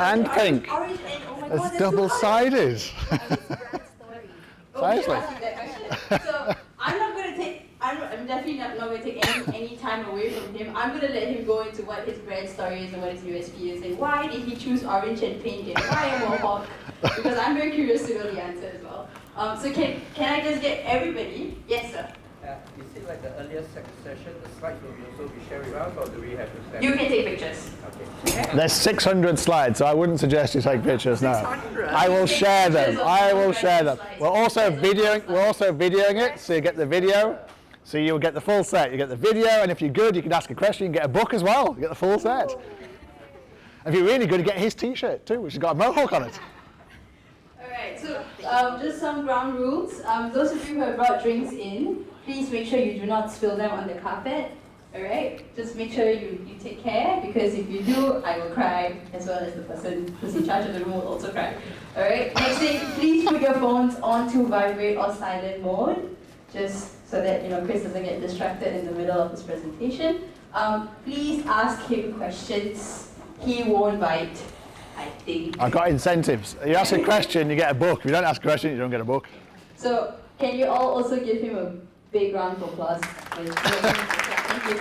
and pink. Orange and oh my God, It's that's double-sided. Okay, Seriously. ask you that question. So I'm definitely not going to take any time away from him. I'm going to let him go into what his brand story is and what his USP is and why did he choose orange and pink and why a mohawk? Because I'm very curious to know the answer as well. So can I just get everybody? Yes, sir. Is it like the earlier session, the slides will also be shared with us, or do we have to send? You can take pictures. Okay. There's 600 slides, so I wouldn't suggest you take pictures now. 600? I will share them. I will share them. We're also videoing it, so you get the video. So you'll get the full set. You get the video, and if you're good, you can ask a question. You can get a book as well. You get the full set. If you're really good, you get his T-shirt too, which has got a mohawk on it. Alright, so just some ground rules. Those of you who have brought drinks in, please make sure you do not spill them on the carpet. Alright? Just make sure you take care, because if you do, I will cry, as well as the person who's in charge of the room will also cry. Alright? Next thing, please put your phones onto vibrate or silent mode, just so that Chris doesn't get distracted in the middle of his presentation. Please ask him questions. He won't bite, I think. I've got incentives. You ask a question, you get a book. If you don't ask a question, you don't get a book. So, can you all also give him a big round of applause? Thank you.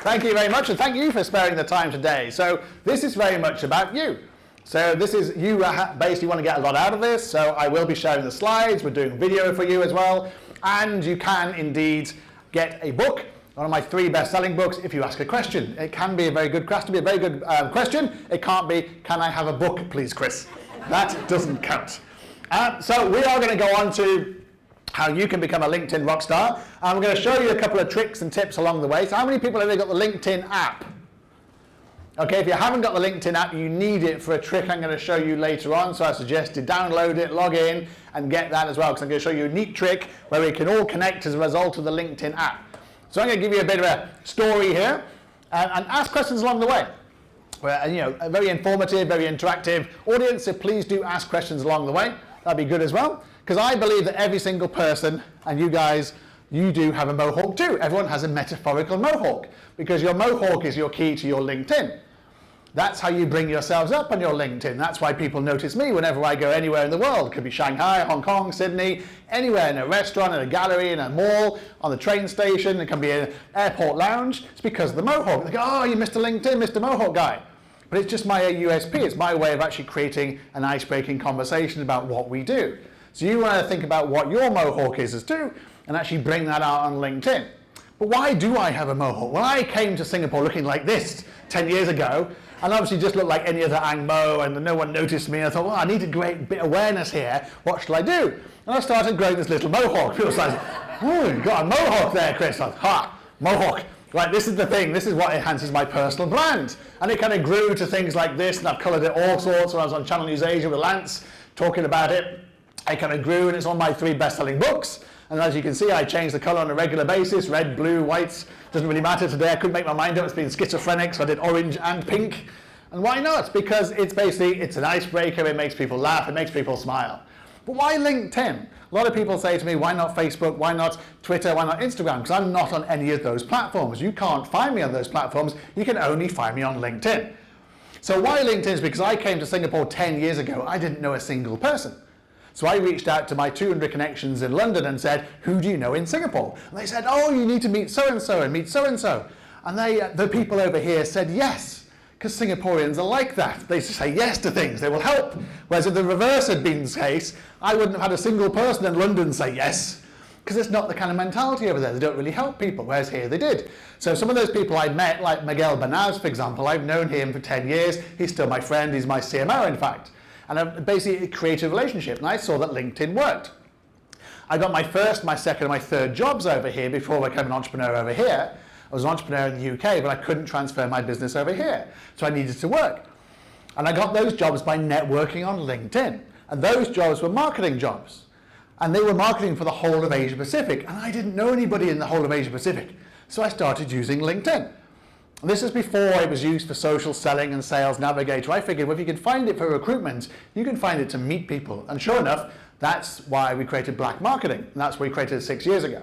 Thank you very much, and thank you for sparing the time today. So this is very much about you. So this is, you basically want to get a lot out of this, so I will be sharing the slides. We're doing video for you as well, and you can indeed get a book, one of my 3 best-selling books, if you ask a question. It can be a very good question, question. It can't be, can I have a book, please, Chris? That doesn't count. So we are going to go on to how you can become a LinkedIn rock star. I'm going to show you a couple of tricks and tips along the way. So how many people have got the LinkedIn app? Okay, if you haven't got the LinkedIn app, you need it for a trick I'm going to show you later on. So I suggest you download it, log in, and get that as well, because I'm going to show you a neat trick where we can all connect as a result of the LinkedIn app. So I'm going to give you a bit of a story here, and ask questions along the way. A very informative, very interactive audience, so please do ask questions along the way. That'd be good as well, because I believe that every single person, and you guys, you do have a mohawk too. Everyone has a metaphorical mohawk, because your mohawk is your key to your LinkedIn. That's how you bring yourselves up on your LinkedIn. That's why people notice me whenever I go anywhere in the world. It could be Shanghai, Hong Kong, Sydney, anywhere, in a restaurant, in a gallery, in a mall, on the train station. It can be an airport lounge. It's because of the mohawk. They go, oh, you Mr. LinkedIn, Mr. Mohawk guy. But it's just my USP. It's my way of actually creating an ice-breaking conversation about what we do. So you want to think about what your mohawk is too, and actually bring that out on LinkedIn. But why do I have a mohawk? Well, I came to Singapore looking like this 10 years ago, and obviously just looked like any other Ang Mo, and no one noticed me. I thought, well, I need a great bit of awareness here. What shall I do? And I started growing this little mohawk. People said, oh, you've got a mohawk there, Chris. I thought, ha, mohawk. Right, this is the thing. This is what enhances my personal brand. And it kind of grew to things like this, and I've coloured it all sorts. When I was on Channel News Asia with Lance talking about it, it kind of grew, and it's on my 3 best-selling books. And as you can see, I change the colour on a regular basis, red, blue, white. Doesn't really matter today. I couldn't make my mind up. It's been schizophrenic, so I did orange and pink. And why not? Because it's basically, it's an icebreaker. It makes people laugh. It makes people smile. But why LinkedIn? A lot of people say to me, why not Facebook? Why not Twitter? Why not Instagram? Because I'm not on any of those platforms. You can't find me on those platforms. You can only find me on LinkedIn. So why LinkedIn is because I came to Singapore 10 years ago. I didn't know a single person. So I reached out to my 200 connections in London and said, who do you know in Singapore? And they said, oh, you need to meet so-and-so and meet so-and-so. And the people over here said yes, because Singaporeans are like that. They say yes to things, they will help. Whereas if the reverse had been the case, I wouldn't have had a single person in London say yes, because it's not the kind of mentality over there. They don't really help people, whereas here they did. So some of those people I met, like Miguel Banaz, for example, I've known him for 10 years. He's still my friend. He's my CMO, in fact. And I've basically created a relationship, and I saw that LinkedIn worked. I got my first, my second, and my third jobs over here before I became an entrepreneur over here. I was an entrepreneur in the UK, but I couldn't transfer my business over here, so I needed to work. And I got those jobs by networking on LinkedIn. And those jobs were marketing jobs. And they were marketing for the whole of Asia Pacific. And I didn't know anybody in the whole of Asia Pacific. So I started using LinkedIn. And this is before it was used for social selling and sales navigator. I figured, well, if you can find it for recruitment, you can find it to meet people. And sure enough, that's why we created Black Marketing. And that's why we created it 6 years ago.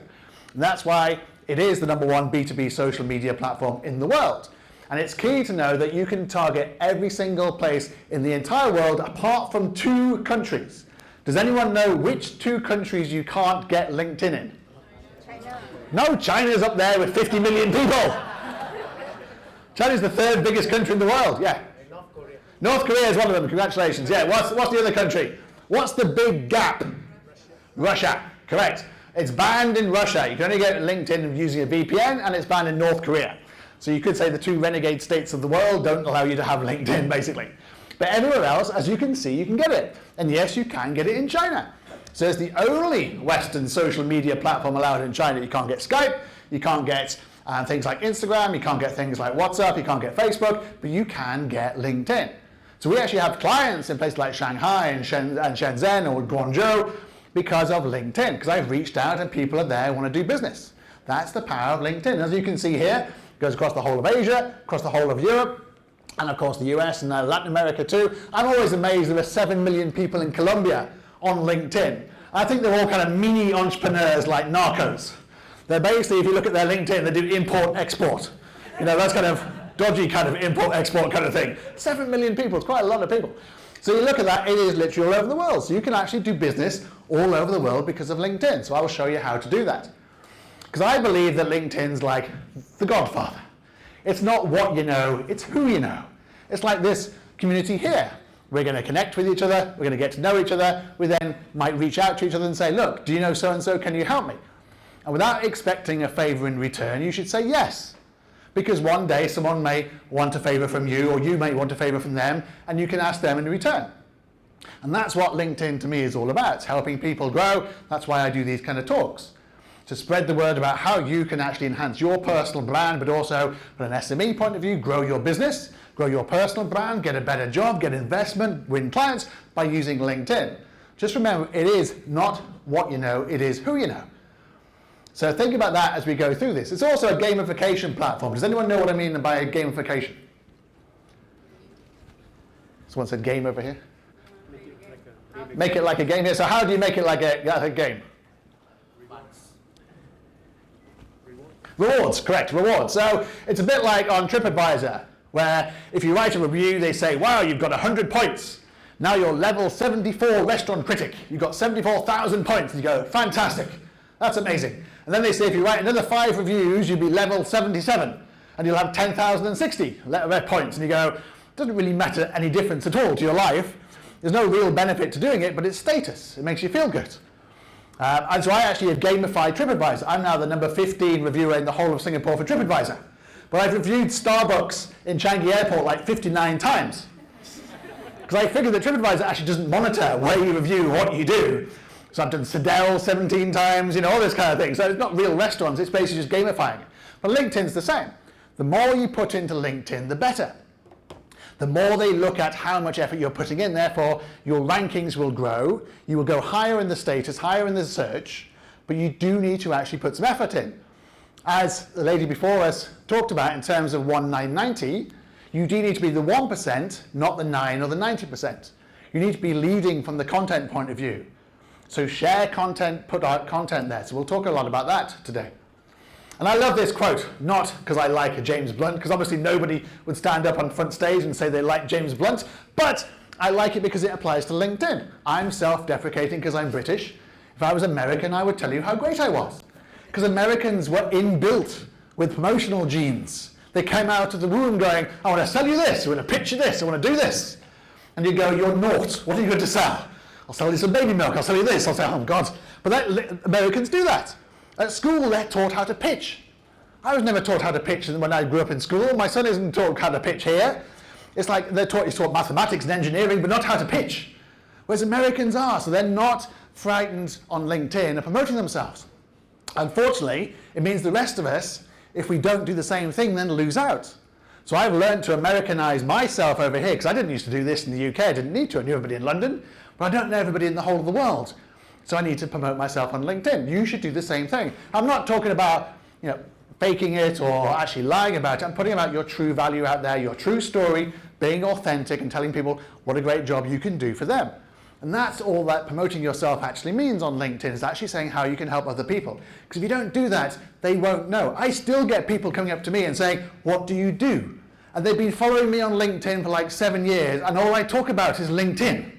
And that's why it is the #1 B2B social media platform in the world. And it's key to know that you can target every single place in the entire world apart from 2 countries. Does anyone know which 2 countries you can't get LinkedIn in? China. No, China's up there with 50 million people. China's the 3rd biggest country in the world, yeah. North Korea. North Korea is one of them, congratulations. Yeah, what's the other country? What's the big gap? Russia, correct. It's banned in Russia. You can only get LinkedIn using a VPN, and it's banned in North Korea. So you could say the 2 renegade states of the world don't allow you to have LinkedIn, basically. But everywhere else, as you can see, you can get it. And yes, you can get it in China. So it's the only Western social media platform allowed in China. You can't get Skype, you can't get things like Instagram, you can't get things like WhatsApp, you can't get Facebook, but you can get LinkedIn. So we actually have clients in places like Shanghai and Shenzhen or Guangzhou because of LinkedIn, because I've reached out and people are there who want to do business. That's the power of LinkedIn. As you can see here, it goes across the whole of Asia, across the whole of Europe, and of course the US and Latin America too. I'm always amazed there are 7 million people in Colombia on LinkedIn. I think they're all kind of mini entrepreneurs like narcos. They're basically, if you look at their LinkedIn, they do import-export. You know, that's kind of dodgy kind of import-export kind of thing. 7 million people, it's quite a lot of people. So you look at that, it is literally all over the world. So you can actually do business all over the world because of LinkedIn. So I will show you how to do that. Because I believe that LinkedIn's like the Godfather. It's not what you know, it's who you know. It's like this community here. We're going to connect with each other, we're going to get to know each other, we then might reach out to each other and say, look, do you know so-and-so, can you help me? And without expecting a favour in return, you should say yes. Because one day someone may want a favour from you, or you may want a favour from them, and you can ask them in return. And that's what LinkedIn to me is all about. It's helping people grow. That's why I do these kind of talks. To spread the word about how you can actually enhance your personal brand, but also from an SME point of view, grow your business, grow your personal brand, get a better job, get investment, win clients by using LinkedIn. Just remember, it is not what you know, it is who you know. So think about that as we go through this. It's also a gamification platform. Does anyone know what I mean by gamification? Someone said game over here. Make it like a game here. So how do you make it like a game? Rewards, correct, rewards. So it's a bit like on TripAdvisor, where if you write a review, they say, wow, you've got 100 points. Now you're level 74 restaurant critic. You've got 74,000 points. And you go, fantastic, that's amazing. And then they say if you write another 5 reviews, you'll be level 77, and you'll have 10,060 points. And you go, it doesn't really matter any difference at all to your life. There's no real benefit to doing it, but it's status. It makes you feel good. And so I actually have gamified TripAdvisor. I'm now the number 15 reviewer in the whole of Singapore for TripAdvisor. But I've reviewed Starbucks in Changi Airport like 59 times. Because I figured that TripAdvisor actually doesn't monitor where you review, what you do. So I've done Sedell 17 times, you know, all this kind of thing. So it's not real restaurants, it's basically just gamifying it. But LinkedIn's the same. The more you put into LinkedIn, the better. The more they look at how much effort you're putting in, therefore your rankings will grow, you will go higher in the status, higher in the search, but you do need to actually put some effort in. As the lady before us talked about in terms of 1-9-90, you do need to be the 1%, not the 9 or the 90%. You need to be leading from the content point of view. So share content, put out content there. So we'll talk a lot about that today. And I love this quote, not because I like James Blunt, because obviously nobody would stand up on front stage and say they like James Blunt, but I like it because it applies to LinkedIn. I'm self-deprecating because I'm British. If I was American, I would tell you how great I was. Because Americans were inbuilt with promotional genes. They came out of the womb going, I want to sell you this, I want to pitch you this, I want to do this. And you go, you're naught, what are you going to sell? I'll sell you some baby milk, I'll sell you this, I'll say, oh God. But Americans do that. At school, they're taught how to pitch. I was never taught how to pitch when I grew up in school. My son isn't taught how to pitch here. It's like he's taught mathematics and engineering, but not how to pitch. Whereas Americans are, so they're not frightened on LinkedIn of promoting themselves. Unfortunately, it means the rest of us, if we don't do the same thing, then lose out. So I've learned to Americanize myself over here, because I didn't used to do this in the UK, I didn't need to, I knew everybody in London, but I don't know everybody in the whole of the world. So I need to promote myself on LinkedIn. You should do the same thing. I'm not talking about, faking it or actually lying about it. I'm putting about your true value out there, your true story, being authentic and telling people what a great job you can do for them. And that's all that promoting yourself actually means on LinkedIn, is actually saying how you can help other people. Because if you don't do that, they won't know. I still get people coming up to me and saying, what do you do? And they've been following me on LinkedIn for like 7 years, and all I talk about is LinkedIn.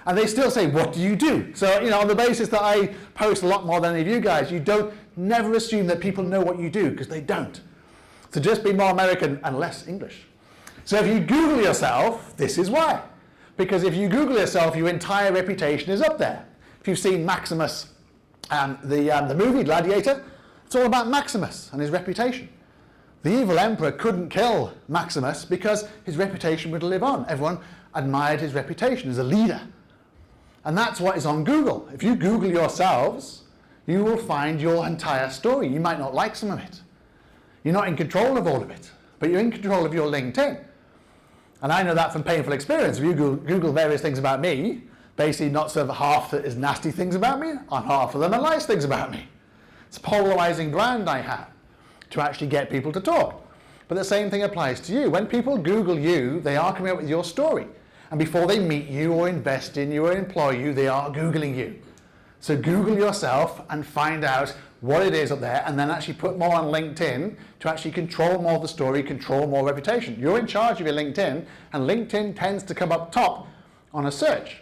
And they still say, what do you do? So, on the basis that I post a lot more than any of you guys, you don't never assume that people know what you do, because they don't. So just be more American and less English. So if you Google yourself, this is why. Because if you Google yourself, your entire reputation is up there. If you've seen Maximus, the movie Gladiator, it's all about Maximus and his reputation. The evil emperor couldn't kill Maximus because his reputation would live on. Everyone admired his reputation as a leader. And that's what is on Google. If you Google yourselves, you will find your entire story. You might not like some of it. You're not in control of all of it, but you're in control of your LinkedIn. And I know that from painful experience. If you Google various things about me, basically not sort of half that is nasty things about me, and half of them are nice things about me. It's a polarizing brand I have to actually get people to talk. But the same thing applies to you. When people Google you, they are coming up with your story. And before they meet you or invest in you or employ you, they are Googling you. So Google yourself and find out what it is up there, and then actually put more on LinkedIn to actually control more of the story, control more reputation. You're in charge of your LinkedIn, and LinkedIn tends to come up top on a search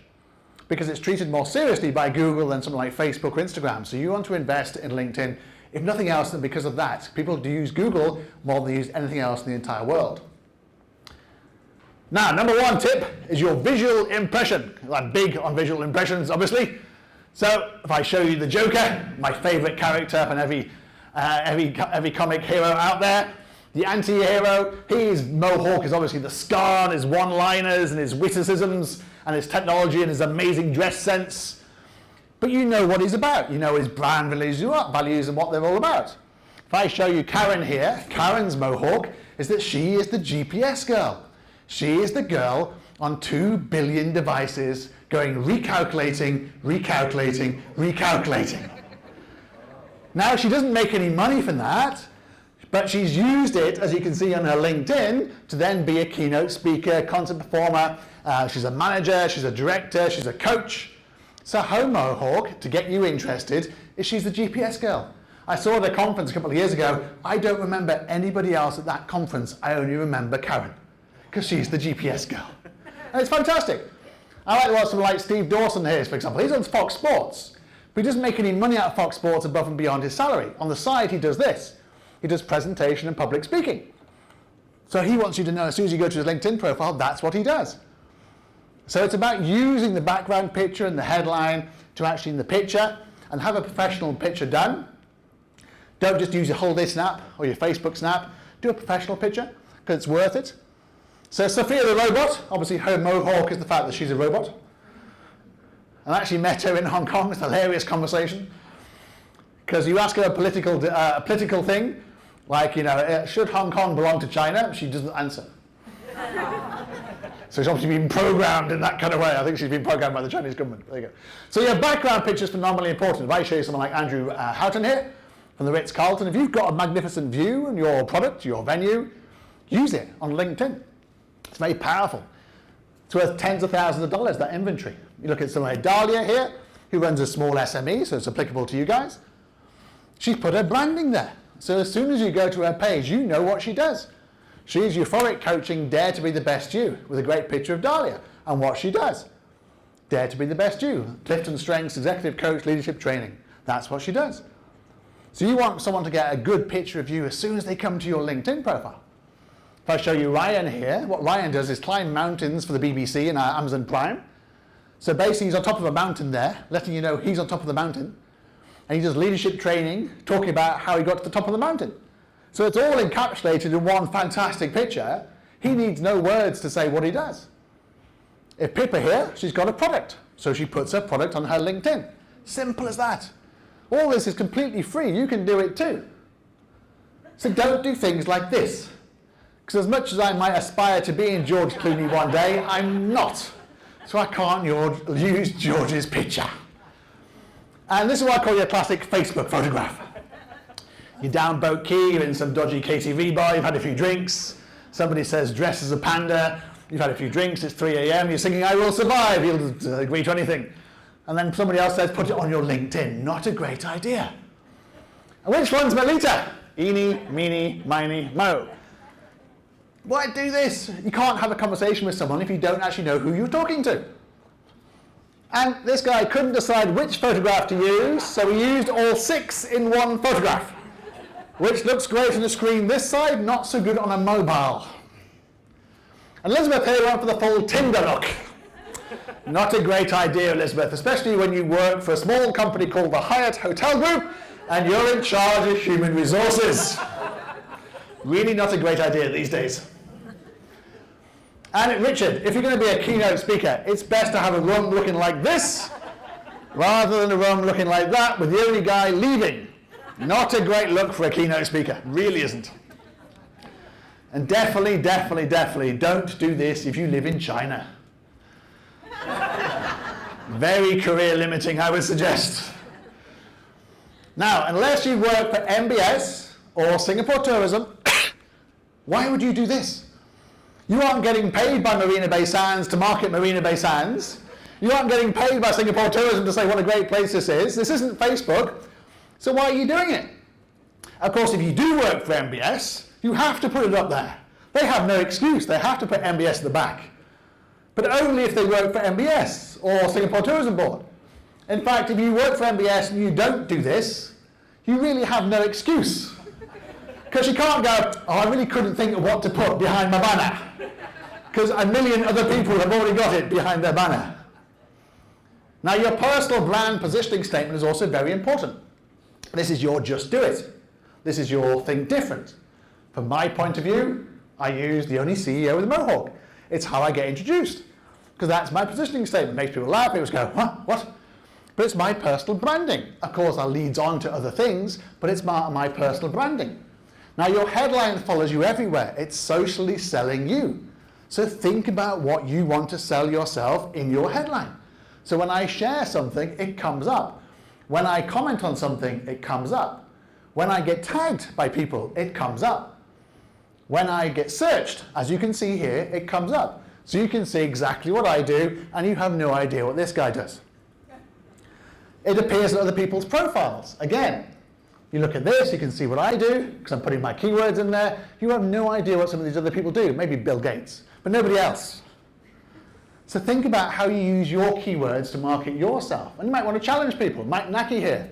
because it's treated more seriously by Google than something like Facebook or Instagram. So you want to invest in LinkedIn, if nothing else than because of that. People do use Google more than they use anything else in the entire world. Now, number 1 tip is your visual impression. I'm big on visual impressions, obviously. So if I show you the Joker, my favorite character from every comic hero out there, the anti-hero, his mohawk is obviously the scar, and his one-liners and his witticisms and his technology and his amazing dress sense. But you know what he's about. You know his brand values and what they're all about. If I show you Karen here, Karen's mohawk is that she is the GPS girl. She is the girl on 2 billion devices going recalculating. Now, she doesn't make any money from that, but she's used it, as you can see on her LinkedIn, to then be a keynote speaker, content performer. She's a manager, she's a director, she's a coach. So her mohawk, to get you interested, is she's the GPS girl. I saw at a conference a couple of years ago. I don't remember anybody else at that conference. I only remember Karen, because she's the GPS girl. And it's fantastic. I like what someone like Steve Dawson here, for example. He's on Fox Sports, but he doesn't make any money out of Fox Sports above and beyond his salary. On the side, he does this. He does presentation and public speaking. So he wants you to know, as soon as you go to his LinkedIn profile, that's what he does. So it's about using the background picture and the headline to actually in the picture and have a professional picture done. Don't just use your holiday snap or your Facebook snap. Do a professional picture, because it's worth it. So Sophia the robot, obviously her mohawk is the fact that she's a robot. And I actually met her in Hong Kong. It's a hilarious conversation. Because you ask her a political thing, like, should Hong Kong belong to China? She doesn't answer. So she's obviously been programmed in that kind of way. I think she's been programmed by the Chinese government. There you go. So your background picture is phenomenally important. If I show you someone like Andrew Houghton here from the Ritz-Carlton, if you've got a magnificent view on your product, your venue, use it on LinkedIn. It's very powerful. It's worth tens of thousands of dollars, that inventory. You look at someone like Dahlia here, who runs a small SME, so it's applicable to you guys. She's put her branding there. So as soon as you go to her page, you know what she does. She's euphoric coaching, dare to be the best you, with a great picture of Dahlia and what she does. Dare to be the best you. Clifton Strengths, executive coach, leadership training. That's what she does. So you want someone to get a good picture of you as soon as they come to your LinkedIn profile. If I show you Ryan here, what Ryan does is climb mountains for the BBC and Amazon Prime. So basically he's on top of a mountain there, letting you know he's on top of the mountain. And he does leadership training, talking about how he got to the top of the mountain. So it's all encapsulated in one fantastic picture. He needs no words to say what he does. If Pippa here, she's got a product. So she puts her product on her LinkedIn. Simple as that. All this is completely free. You can do it too. So don't do things like this. Because as much as I might aspire to be in George Clooney one day, I'm not. So I can't use George's picture. And this is what I call your classic Facebook photograph. You're down Boat Quay, you're in some dodgy KTV bar, you've had a few drinks. Somebody says, dress as a panda. You've had a few drinks, it's 3 a.m, you're singing, I will survive, you'll agree to anything. And then somebody else says, put it on your LinkedIn. Not a great idea. And which one's Melita? Eeny, meeny, miny, mo. Why do this? You can't have a conversation with someone if you don't actually know who you're talking to. And this guy couldn't decide which photograph to use, so he used all 6 in one photograph, which looks great on the screen this side, not so good on a mobile. And Elizabeth here went for the full Tinder look. Not a great idea, Elizabeth, especially when you work for a small company called the Hyatt Hotel Group and you're in charge of human resources. Really not a great idea these days. And Richard, if you're going to be a keynote speaker, it's best to have a room looking like this rather than a room looking like that with the only guy leaving. Not a great look for a keynote speaker, really isn't. And definitely, definitely, definitely don't do this if you live in China. Very career limiting, I would suggest. Now, unless you work for MBS or Singapore Tourism, why would you do this? You aren't getting paid by Marina Bay Sands to market Marina Bay Sands. You aren't getting paid by Singapore Tourism to say what a great place this is. This isn't Facebook. So why are you doing it? Of course, if you do work for MBS, you have to put it up there. They have no excuse. They have to put MBS at the back. But only if they work for MBS or Singapore Tourism Board. In fact, if you work for MBS and you don't do this, you really have no excuse. Because you can't go, oh, I really couldn't think of what to put behind my banner. Because a million other people have already got it behind their banner. Now, your personal brand positioning statement is also very important. This is your just do it. This is your think different. From my point of view, I use the only CEO with a mohawk. It's how I get introduced. Because that's my positioning statement. It makes people laugh. People go, what? But it's my personal branding. Of course, that leads on to other things, but it's my personal branding. Now, your headline follows you everywhere. It's socially selling you. So think about what you want to sell yourself in your headline. So when I share something, it comes up. When I comment on something, it comes up. When I get tagged by people, it comes up. When I get searched, as you can see here, it comes up. So you can see exactly what I do, and you have no idea what this guy does. It appears in other people's profiles. Again, you look at this, you can see what I do, because I'm putting my keywords in there. You have no idea what some of these other people do. Maybe Bill Gates, but nobody else. So think about how you use your keywords to market yourself. And you might want to challenge people. Mike Nacky here.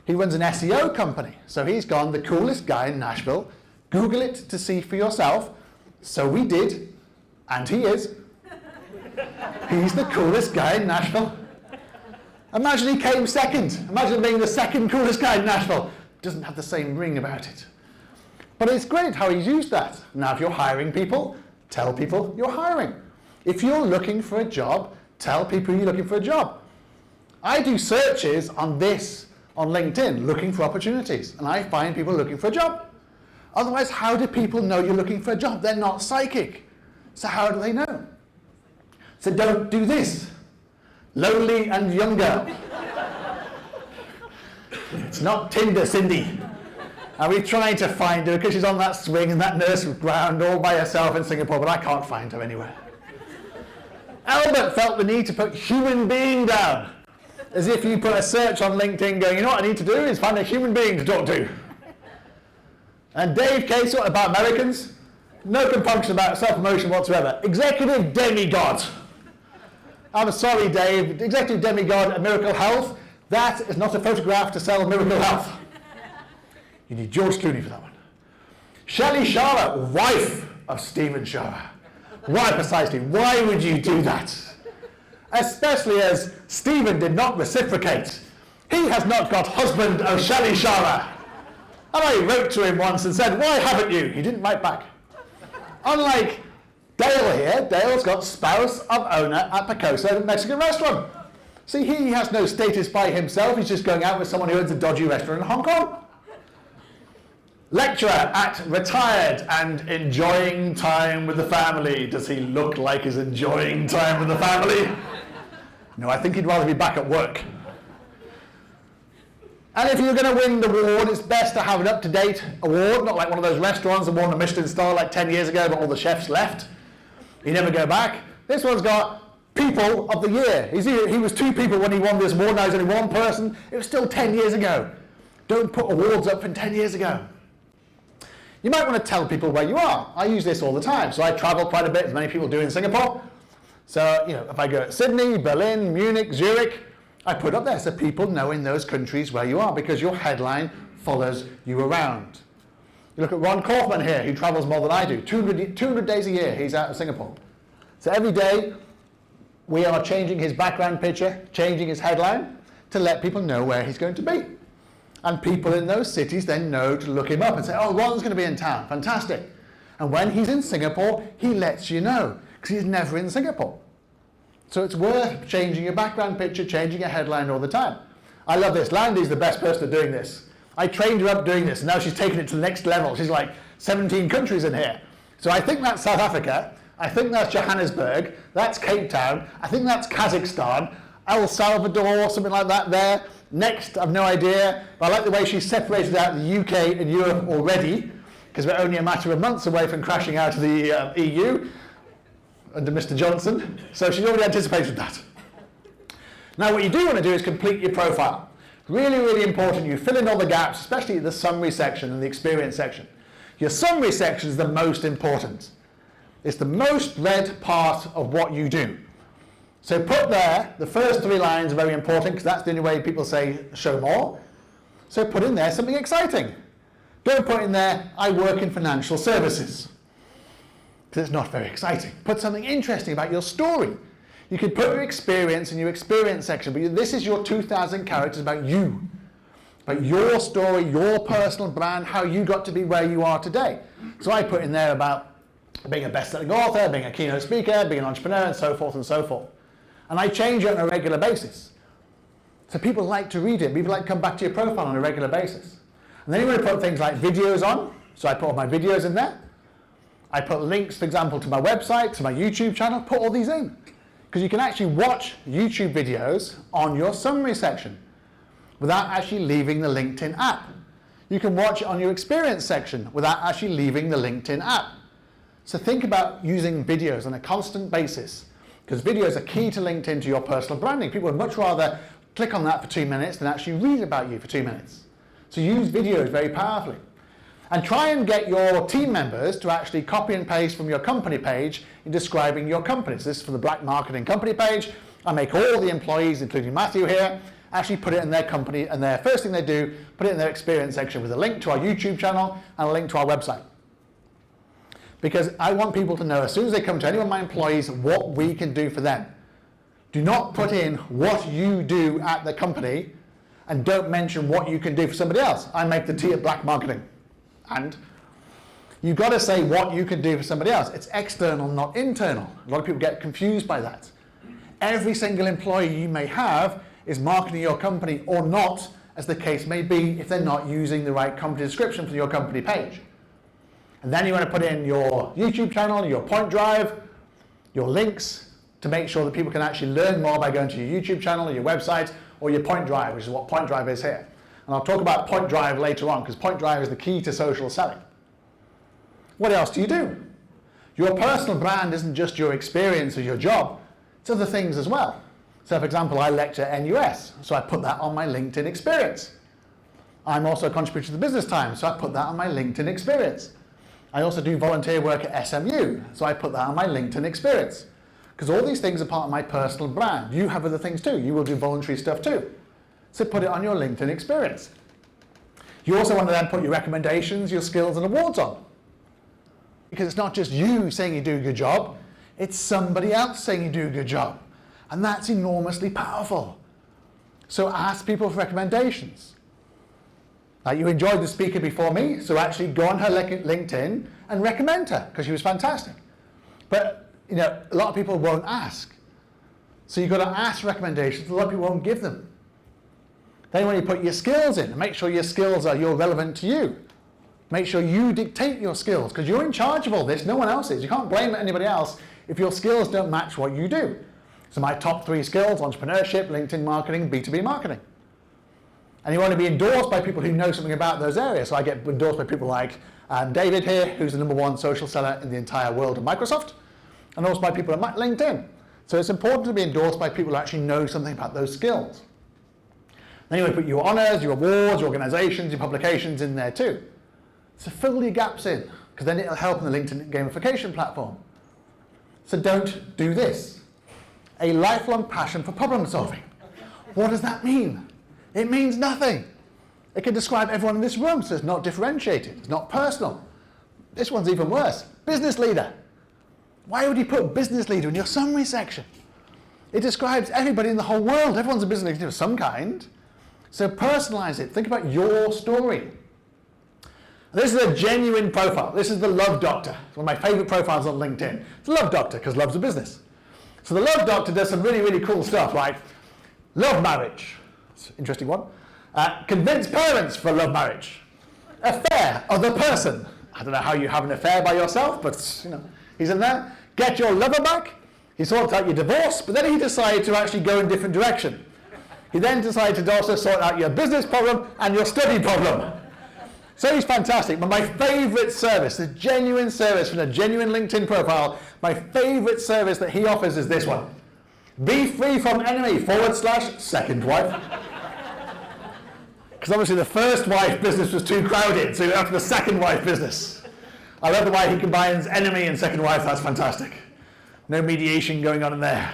He runs an SEO company. So he's gone, the coolest guy in Nashville. Google it to see for yourself. So we did, and he is. He's the coolest guy in Nashville. Imagine he came second. Imagine being the second coolest guy in Nashville. Doesn't have the same ring about it. But it's great how he's used that. Now, if you're hiring people, tell people you're hiring. If you're looking for a job, tell people you're looking for a job. I do searches on this on LinkedIn, looking for opportunities, and I find people looking for a job. Otherwise, how do people know you're looking for a job? They're not psychic. So how do they know? So don't do this. Lonely and younger. It's not Tinder, Cindy. And we're trying to find her because she's on that swing in that nursery ground all by herself in Singapore, but I can't find her anywhere. Albert felt the need to put human being down, as if you put a search on LinkedIn going, you know what I need to do is find a human being to talk to. And Dave Case, what about Americans? No compunction about self-promotion whatsoever. Executive demigod. I'm sorry, Dave. Executive demigod at Miracle Health, that is not a photograph to sell Miracle Health. You need George Clooney for that one. Shelley Shara, wife of Stephen Shara. Why precisely? Why would you do that? Especially as Stephen did not reciprocate. He has not got husband of Shelley Shara. And I wrote to him once and said, why haven't you? He didn't write back. Unlike Dale here, Dale's got spouse of owner at Picosa Mexican restaurant. See, he has no status by himself. He's just going out with someone who owns a dodgy restaurant in Hong Kong. Lecturer at retired and enjoying time with the family. Does he look like he's enjoying time with the family? No, I think he'd rather be back at work. And if you're going to win the award, it's best to have an up-to-date award, not like one of those restaurants that won a Michelin star like 10 years ago, but all the chefs left. You never go back. This one's got People of the Year. He was 2 people when he won this award, now he's only 1 person. It was still 10 years ago. Don't put awards up from 10 years ago. You might want to tell people where you are. I use this all the time. So I travel quite a bit, as many people do in Singapore. So, if I go to Sydney, Berlin, Munich, Zurich, I put up there so people know in those countries where you are, because your headline follows you around. You look at Ron Kaufman here, who travels more than I do. 200 days a year he's out of Singapore. So every day we are changing his background picture, changing his headline to let people know where he's going to be. And people in those cities then know to look him up and say, oh, Ron's going to be in town, fantastic. And when he's in Singapore, he lets you know, because he's never in Singapore. So it's worth changing your background picture, changing your headline all the time. I love this. Landy's the best person at doing this. I trained her up doing this, and now she's taken it to the next level. She's like 17 countries in here. So I think that's South Africa. I think that's Johannesburg. That's Cape Town. I think that's Kazakhstan. El Salvador, something like that there. Next, I've no idea. But I like the way she's separated out the UK and Europe already, because we're only a matter of months away from crashing out of the EU under Mr. Johnson. So she's already anticipated that. Now what you do want to do is complete your profile. Really, really important. You fill in all the gaps, especially the summary section and the experience section. Your summary section is the most important. It's the most read part of what you do. So put there, the first 3 lines are very important, because that's the only way people say show more. So put in there something exciting. Don't put in there, I work in financial services, because it's not very exciting. Put something interesting about your story. You could put your experience in your experience section, but this is your 2,000 characters about you, about your story, your personal brand, how you got to be where you are today. So I put in there about being a best-selling author, being a keynote speaker, being an entrepreneur, and so forth and so forth. And I change it on a regular basis. So people like to read it. People like to come back to your profile on a regular basis. And then you want to put things like videos on. So I put all my videos in there. I put links, for example, to my website, to my YouTube channel, put all these in. Because you can actually watch YouTube videos on your summary section without actually leaving the LinkedIn app. You can watch it on your experience section without actually leaving the LinkedIn app. So think about using videos on a constant basis, because videos are key to LinkedIn, to your personal branding. People would much rather click on that for 2 minutes than actually read about you for 2 minutes. So use videos very powerfully. And try and get your team members to actually copy and paste from your company page in describing your company. So this is for the Black Marketing company page. I make all the employees, including Matthew here, actually put it in their company, and their first thing they do, put it in their experience section with a link to our YouTube channel and a link to our website. Because I want people to know, as soon as they come to any of my employees, what we can do for them. Do not put in what you do at the company and don't mention what you can do for somebody else. I make the tea at Black Marketing. And you've got to say what you can do for somebody else. It's external, not internal. A lot of people get confused by that. Every single employee you may have is marketing your company or not, as the case may be, if they're not using the right company description for your company page. And then you want to put in your YouTube channel, your point drive, your links to make sure that people can actually learn more by going to your YouTube channel or your website or your point drive, which is what point drive is here. And I'll talk about point drive later on, because point drive is the key to social selling. What else do you do? Your personal brand isn't just your experience or your job, it's other things as well. So for example, I lecture at NUS, so I put that on my LinkedIn experience. I'm also a contributor to the Business Times, so I put that on my LinkedIn experience. I also do volunteer work at SMU, so I put that on my LinkedIn experience. Because all these things are part of my personal brand. You have other things too. You will do voluntary stuff too. So put it on your LinkedIn experience. You also want to then put your recommendations, your skills and awards on. Because it's not just you saying you do a good job, it's somebody else saying you do a good job. And that's enormously powerful. So ask people for recommendations. Like, you enjoyed the speaker before me, so actually go on her LinkedIn and recommend her, because she was fantastic. But a lot of people won't ask. So you've got to ask recommendations, a lot of people won't give them. Then when you put your skills in, make sure your skills are relevant to you. Make sure you dictate your skills, because you're in charge of all this, no one else is. You can't blame anybody else if your skills don't match what you do. So my top 3 skills: entrepreneurship, LinkedIn marketing, B2B marketing. And you want to be endorsed by people who know something about those areas. So I get endorsed by people like David here, who's the #1 social seller in the entire world of Microsoft, and also by people at LinkedIn. So it's important to be endorsed by people who actually know something about those skills. Then you want to put your honors, your awards, your organizations, your publications in there too. So fill your gaps in, because then it'll help in the LinkedIn gamification platform. So don't do this. A lifelong passion for problem solving. What does that mean? It means nothing. It can describe everyone in this room, so it's not differentiated, it's not personal. This one's even worse. Business leader. Why would you put business leader in your summary section? It describes everybody in the whole world. Everyone's a business leader of some kind. So personalize it. Think about your story. This is a genuine profile. This is the Love Doctor. It's one of my favorite profiles on LinkedIn. It's the Love Doctor because love's a business. So the Love Doctor does some really, really cool stuff like love marriage. It's an interesting one. Convince parents for love marriage. Affair, other person. I don't know how you have an affair by yourself, but you know, he's in there. Get your lover back. He sorted out your divorce, but then he decided to actually go in a different direction. He then decided to also sort out your business problem and your study problem. So he's fantastic. But my favorite service, the genuine service from a genuine LinkedIn profile, my favorite service that he offers is this one. Be free from enemy / second wife. Because obviously the first wife business was too crowded, so you're after the second wife business. I love the way he combines enemy and second wife, that's fantastic. No mediation going on in there.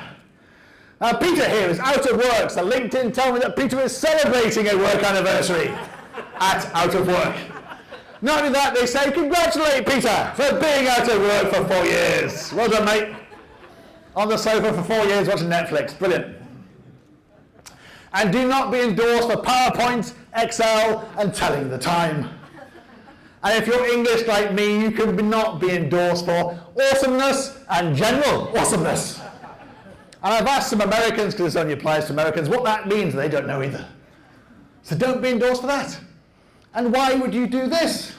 Now Peter here is out of work, so LinkedIn tell me that Peter is celebrating a work anniversary at out of work. Not only that, they say congratulate Peter for being out of work for 4 years. Well done, mate. On the sofa for 4 years watching Netflix, brilliant. And do not be endorsed for PowerPoint, Excel, and telling the time. And if you're English like me, you can not be endorsed for awesomeness and general awesomeness. And I've asked some Americans, because this only applies to Americans, what that means. They don't know either. So don't be endorsed for that. And why would you do this?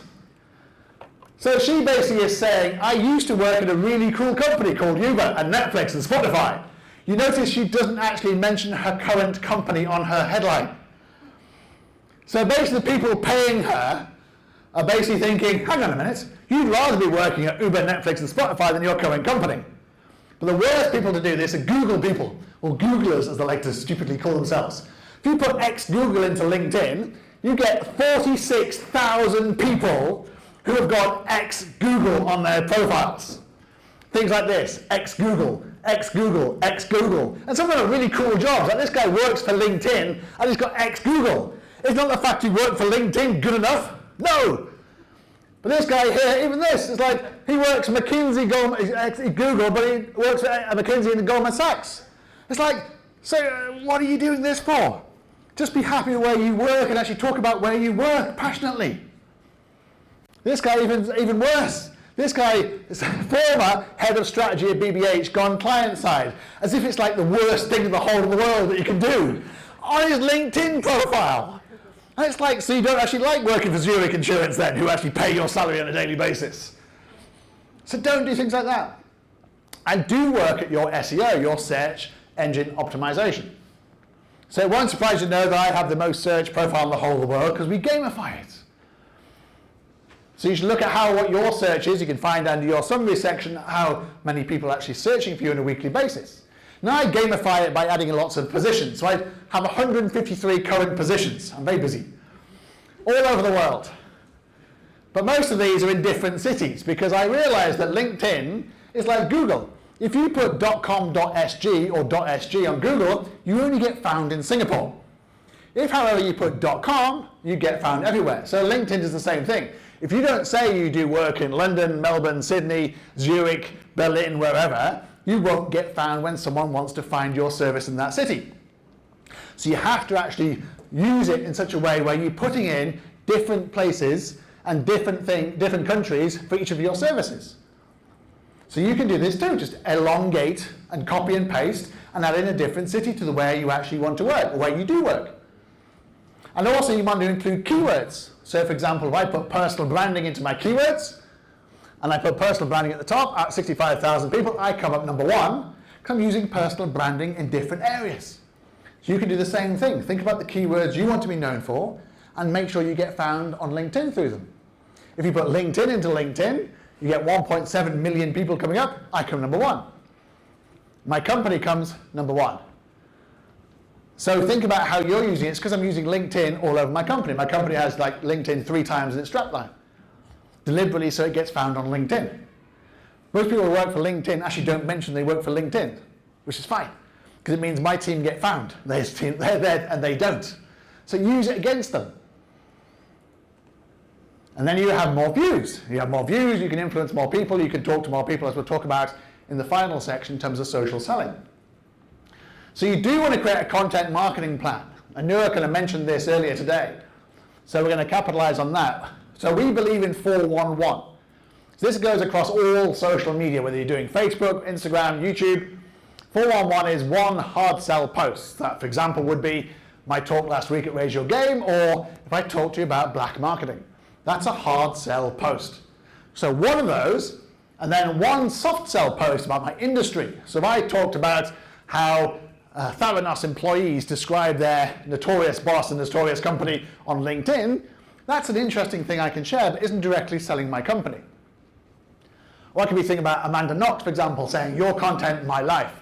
So she basically is saying, I used to work at a really cool company called Uber and Netflix and Spotify. You notice she doesn't actually mention her current company on her headline. So basically the people paying her are basically thinking, hang on a minute, you'd rather be working at Uber, Netflix and Spotify than your current company. But the worst people to do this are Google people, or Googlers as they like to stupidly call themselves. If you put ex-Google into LinkedIn, you get 46,000 people who have got ex-Google on their profiles. Things like this, ex-Google, ex-Google, ex-Google. And some of them are really cool jobs. Like this guy works for LinkedIn and he's got ex-Google. Is not the fact he worked for LinkedIn good enough? No. But this guy here, even this, is like he works for McKinsey, Google, but he works at McKinsey and Goldman Sachs. It's like, so what are you doing this for? Just be happy where you work and actually talk about where you work passionately. This guy even worse. This guy is a former head of strategy at BBH, gone client side, as if it's like the worst thing in the whole of the world that you can do, on his LinkedIn profile. And it's like, so you don't actually like working for Zurich Insurance then, who actually pay your salary on a daily basis. So don't do things like that. And do work at your SEO, your search engine optimization. So it won't surprise you to know that I have the most searched profile in the whole of the world because we gamify it. So you should look at what your search is. You can find under your summary section how many people are actually searching for you on a weekly basis. Now I gamify it by adding lots of positions. So I have 153 current positions. I'm very busy. All over the world. But most of these are in different cities because I realize that LinkedIn is like Google. If you put .com.sg or .sg on Google, you only get found in Singapore. If, however, you put .com, you get found everywhere. So LinkedIn is the same thing. If you don't say you do work in London, Melbourne, Sydney, Zurich, Berlin, wherever, you won't get found when someone wants to find your service in that city. So you have to actually use it in such a way where you're putting in different places and different countries for each of your services. So you can do this too, just elongate and copy and paste and add in a different city to where you actually want to work, or where you do work. And also you want to include keywords. So for example, if I put personal branding into my keywords, and I put personal branding at the top, at 65,000 people, I come up number 1, because I'm using personal branding in different areas. So you can do the same thing. Think about the keywords you want to be known for, and make sure you get found on LinkedIn through them. If you put LinkedIn into LinkedIn, you get 1.7 million people coming up, I come number 1. My company comes number 1. So think about how you're using it. It's because I'm using LinkedIn all over my company. My company has like LinkedIn 3 times in its strapline. deliberately so it gets found on LinkedIn. Most people who work for LinkedIn actually don't mention they work for LinkedIn, which is fine, because it means my team get found. They're there and they don't. So use it against them. And then you have more views. You have more views, you can influence more people, you can talk to more people, as we'll talk about in the final section in terms of social selling. So you do want to create a content marketing plan. I knew I could have mentioned this earlier today. So we're going to capitalize on that. So we believe in 411. So this goes across all social media, whether you're doing Facebook, Instagram, YouTube. 411 is one hard sell post. That, for example, would be my talk last week at Raise Your Game, or if I talked to you about black marketing. That's a hard sell post. So one of those, and then one soft sell post about my industry. So if I talked about how Theranos employees describe their notorious boss and notorious company on LinkedIn, that's an interesting thing I can share, but isn't directly selling my company. Or I could be thinking about Amanda Knox, for example, saying, your content, my life.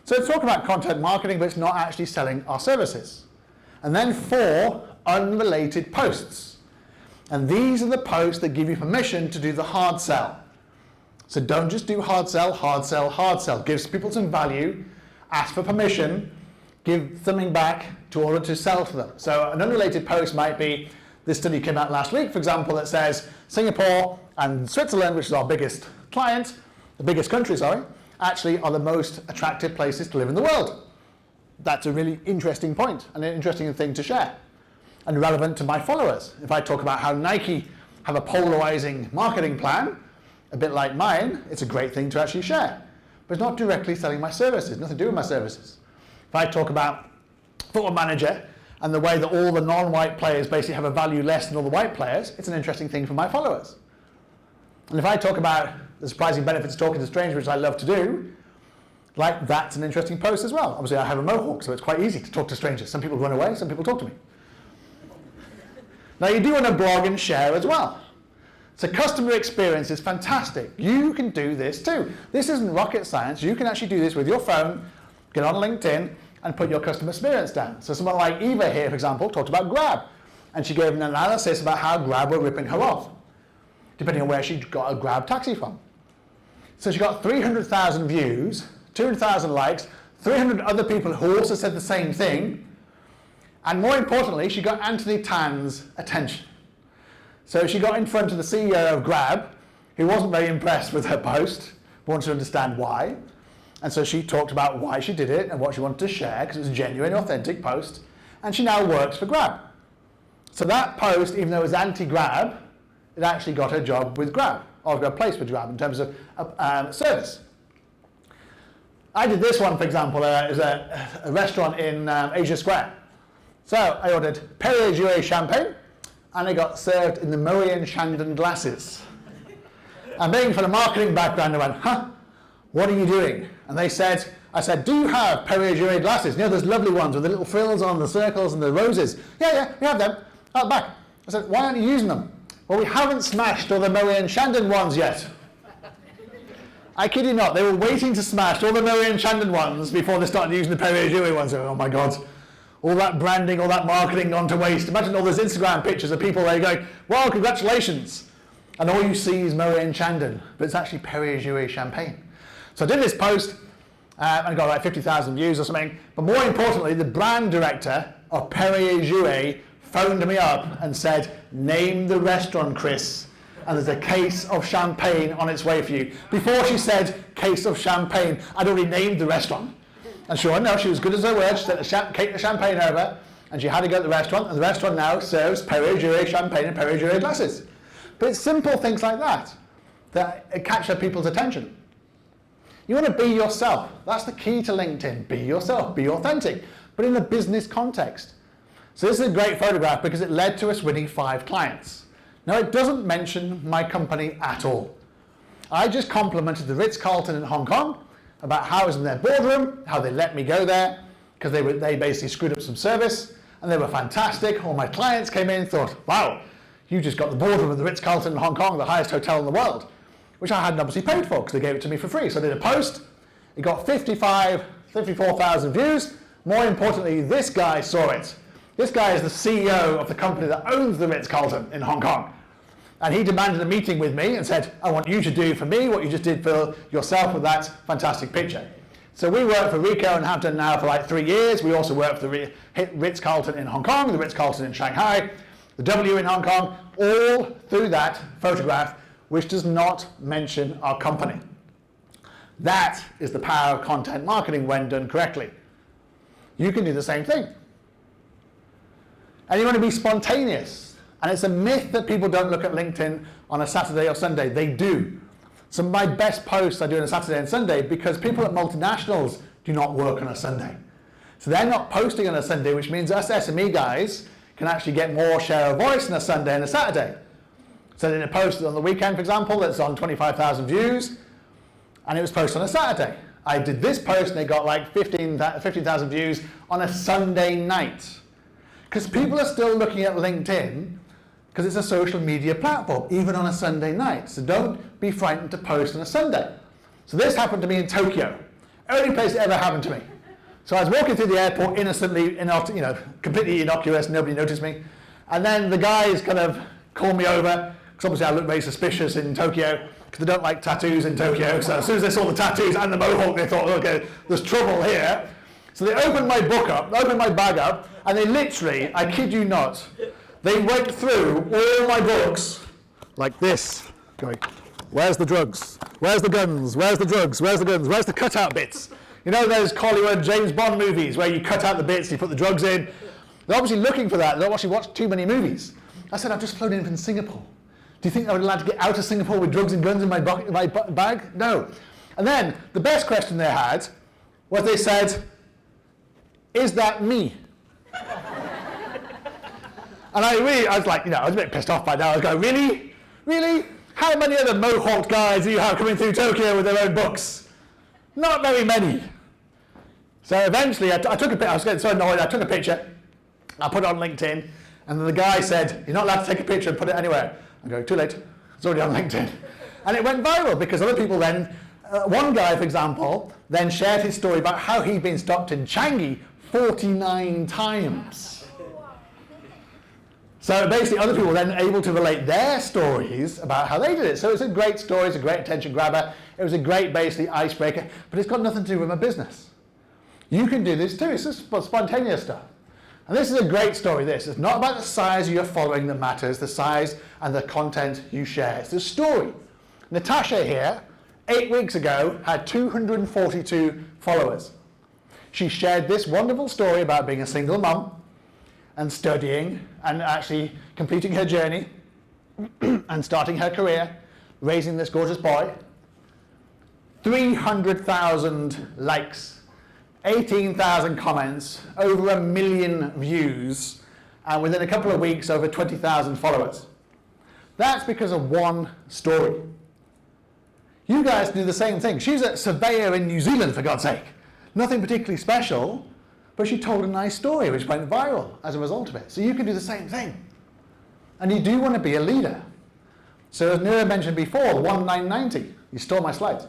So it's talking about content marketing, but it's not actually selling our services. And then 4 unrelated posts. And these are the posts that give you permission to do the hard sell. So don't just do hard sell, hard sell, hard sell. Gives people some value, ask for permission, give something back in order to sell to them. So an unrelated post might be, this study came out last week, for example, that says Singapore and Switzerland, which is our biggest client, the biggest country, sorry, actually are the most attractive places to live in the world. That's a really interesting point and an interesting thing to share and relevant to my followers. If I talk about how Nike have a polarizing marketing plan, a bit like mine, it's a great thing to actually share. But it's not directly selling my services, nothing to do with my services. If I talk about Football Manager and the way that all the non-white players basically have a value less than all the white players, it's an interesting thing for my followers. And if I talk about the surprising benefits of talking to strangers, which I love to do, like that's an interesting post as well. Obviously I have a mohawk, so it's quite easy to talk to strangers. Some people run away, some people talk to me. Now you do want to blog and share as well. So customer experience is fantastic. You can do this too. This isn't rocket science. You can actually do this with your phone, get on LinkedIn, and put your customer experience down. So someone like Eva here, for example, talked about Grab. And she gave an analysis about how Grab were ripping her off, depending on where she got a Grab taxi from. So she got 300,000 views, 200,000 likes, 300 other people who also said the same thing. And more importantly, she got Anthony Tan's attention. So she got in front of the CEO of Grab, who wasn't very impressed with her post, wanted to understand why. And so she talked about why she did it and what she wanted to share, because it was a genuine, authentic post. And she now works for Grab. So that post, even though it was anti-Grab, it actually got her a job with Grab, or got a place with Grab in terms of service. I did this one, for example. It was a restaurant in Asia Square. So I ordered Perrier Jouet champagne, and I got served in the Moet Chandon glasses. And being from a marketing background, I went, huh, what are you doing? And I said, do you have Perrier Jouet glasses? You know those lovely ones with the little frills on the circles and the roses? Yeah, we have them. Out back. I said, why aren't you using them? Well, we haven't smashed all the Moet Chandon ones yet. I kid you not, they were waiting to smash all the Moet Chandon ones before they started using the Perrier Jouet ones. Oh my God. All that branding, all that marketing gone to waste. Imagine all those Instagram pictures of people there going, well, congratulations. And all you see is Moet Chandon, but it's actually Perrier Jouet champagne. So I did this post and got like 50,000 views or something. But more importantly, the brand director of Perrier Jouet phoned me up and said, name the restaurant, Chris, and there's a case of champagne on its way for you. Before she said case of champagne, I'd already named the restaurant. And sure enough, she was good as her word. She sent a cake of champagne over, and she had to go to the restaurant, and the restaurant now serves Perrier Jouet champagne and Perrier Jouet glasses. But it's simple things like that that capture people's attention. You want to be yourself. That's the key to LinkedIn. Be yourself, be authentic, but in a business context. So this is a great photograph because it led to us winning 5 clients. Now it doesn't mention my company at all. I just complimented the Ritz-Carlton in Hong Kong about how I was in their boardroom, how they let me go there, because they basically screwed up some service, and they were fantastic. All my clients came in and thought, wow, you just got the boardroom of the Ritz-Carlton in Hong Kong, the highest hotel in the world, which I hadn't obviously paid for because they gave it to me for free. So I did a post, it got 54,000 views. More importantly, this guy saw it. This guy is the CEO of the company that owns the Ritz-Carlton in Hong Kong. And he demanded a meeting with me and said, I want you to do for me what you just did for yourself with that fantastic picture. So we work for Rico and have done now for like 3 years. We also work for the Ritz-Carlton in Hong Kong, the Ritz-Carlton in Shanghai, the W in Hong Kong, all through that photograph, which does not mention our company. That is the power of content marketing when done correctly. You can do the same thing. And you want to be spontaneous. And it's a myth that people don't look at LinkedIn on a Saturday or Sunday. They do. Some of my best posts I do on a Saturday and Sunday because people at multinationals do not work on a Sunday. So they're not posting on a Sunday, which means us SME guys can actually get more share of voice on a Sunday and a Saturday. So in a post on the weekend, for example, that's on 25,000 views, and it was posted on a Saturday. I did this post and it got like 15,000 views on a Sunday night. Because people are still looking at LinkedIn because it's a social media platform, even on a Sunday night. So don't be frightened to post on a Sunday. So this happened to me in Tokyo. Only place it ever happened to me. So I was walking through the airport innocently, completely innocuous, nobody noticed me. And then the guys kind of called me over, because obviously I look very suspicious in Tokyo, because they don't like tattoos in Tokyo. So as soon as they saw the tattoos and the mohawk, they thought, okay, there's trouble here. So they opened my bag up, and they literally, I kid you not, they went through all my books like this, going, where's the drugs? Where's the guns? Where's the drugs? Where's the guns? Where's the cutout bits? You know those Hollywood James Bond movies where you cut out the bits, you put the drugs in? They're obviously looking for that. They don't actually watch too many movies. I said, I've just flown in from Singapore. Do you think I would allowed to get out of Singapore with drugs and guns in my bag? No. And then the best question they had was they said, is that me? And I was like, I was a bit pissed off by now. I was going, really? Really? How many other mohawked guys do you have coming through Tokyo with their own books? Not very many. So eventually I took a picture. I was getting so annoyed. I took a picture. I put it on LinkedIn. And then the guy said, you're not allowed to take a picture and put it anywhere. I'm going, too late. It's already on LinkedIn. And it went viral because other people then, one guy, for example, then shared his story about how he'd been stopped in Changi 49 times. So basically other people then able to relate their stories about how they did it. So it's a great story, it's a great attention grabber, it was a great basically icebreaker, but it's got nothing to do with my business. You can do this too, it's just spontaneous stuff. And this is a great story, this. It's not about the size of your following that matters, the size and the content you share. It's the story. Natasha here, 8 weeks ago, had 242 followers. She shared this wonderful story about being a single mum, and studying and actually completing her journey and starting her career, raising this gorgeous boy. 300,000 likes, 18,000 comments, over 1 million views, and within a couple of weeks over 20,000 followers. That's because of one story. You guys do the same thing. She's a surveyor in New Zealand, for God's sake. Nothing particularly special, but she told a nice story which went viral as a result of it. So you can do the same thing. And you do want to be a leader. So as Nira mentioned before, 1990. You stole my slides.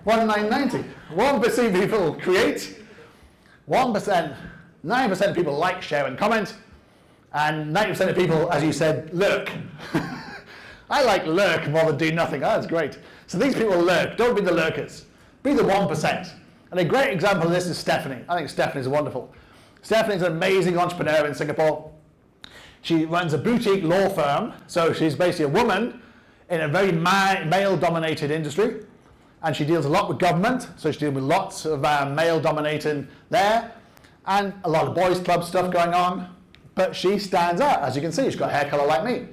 1990. 1% of people create, 1%, 9% of people like, share and comment, and 90% of people, as you said, lurk. I like lurk more than do nothing. Oh, that's great. So these people lurk. Don't be the lurkers. Be the 1%. And a great example of this is Stephanie. I think Stephanie's wonderful. Stephanie's an amazing entrepreneur in Singapore. She runs a boutique law firm, so she's basically a woman in a very male-dominated industry, and she deals a lot with government, so she deals with lots of male-dominated there, and a lot of boys' club stuff going on, but she stands out. As you can see, she's got hair color like me.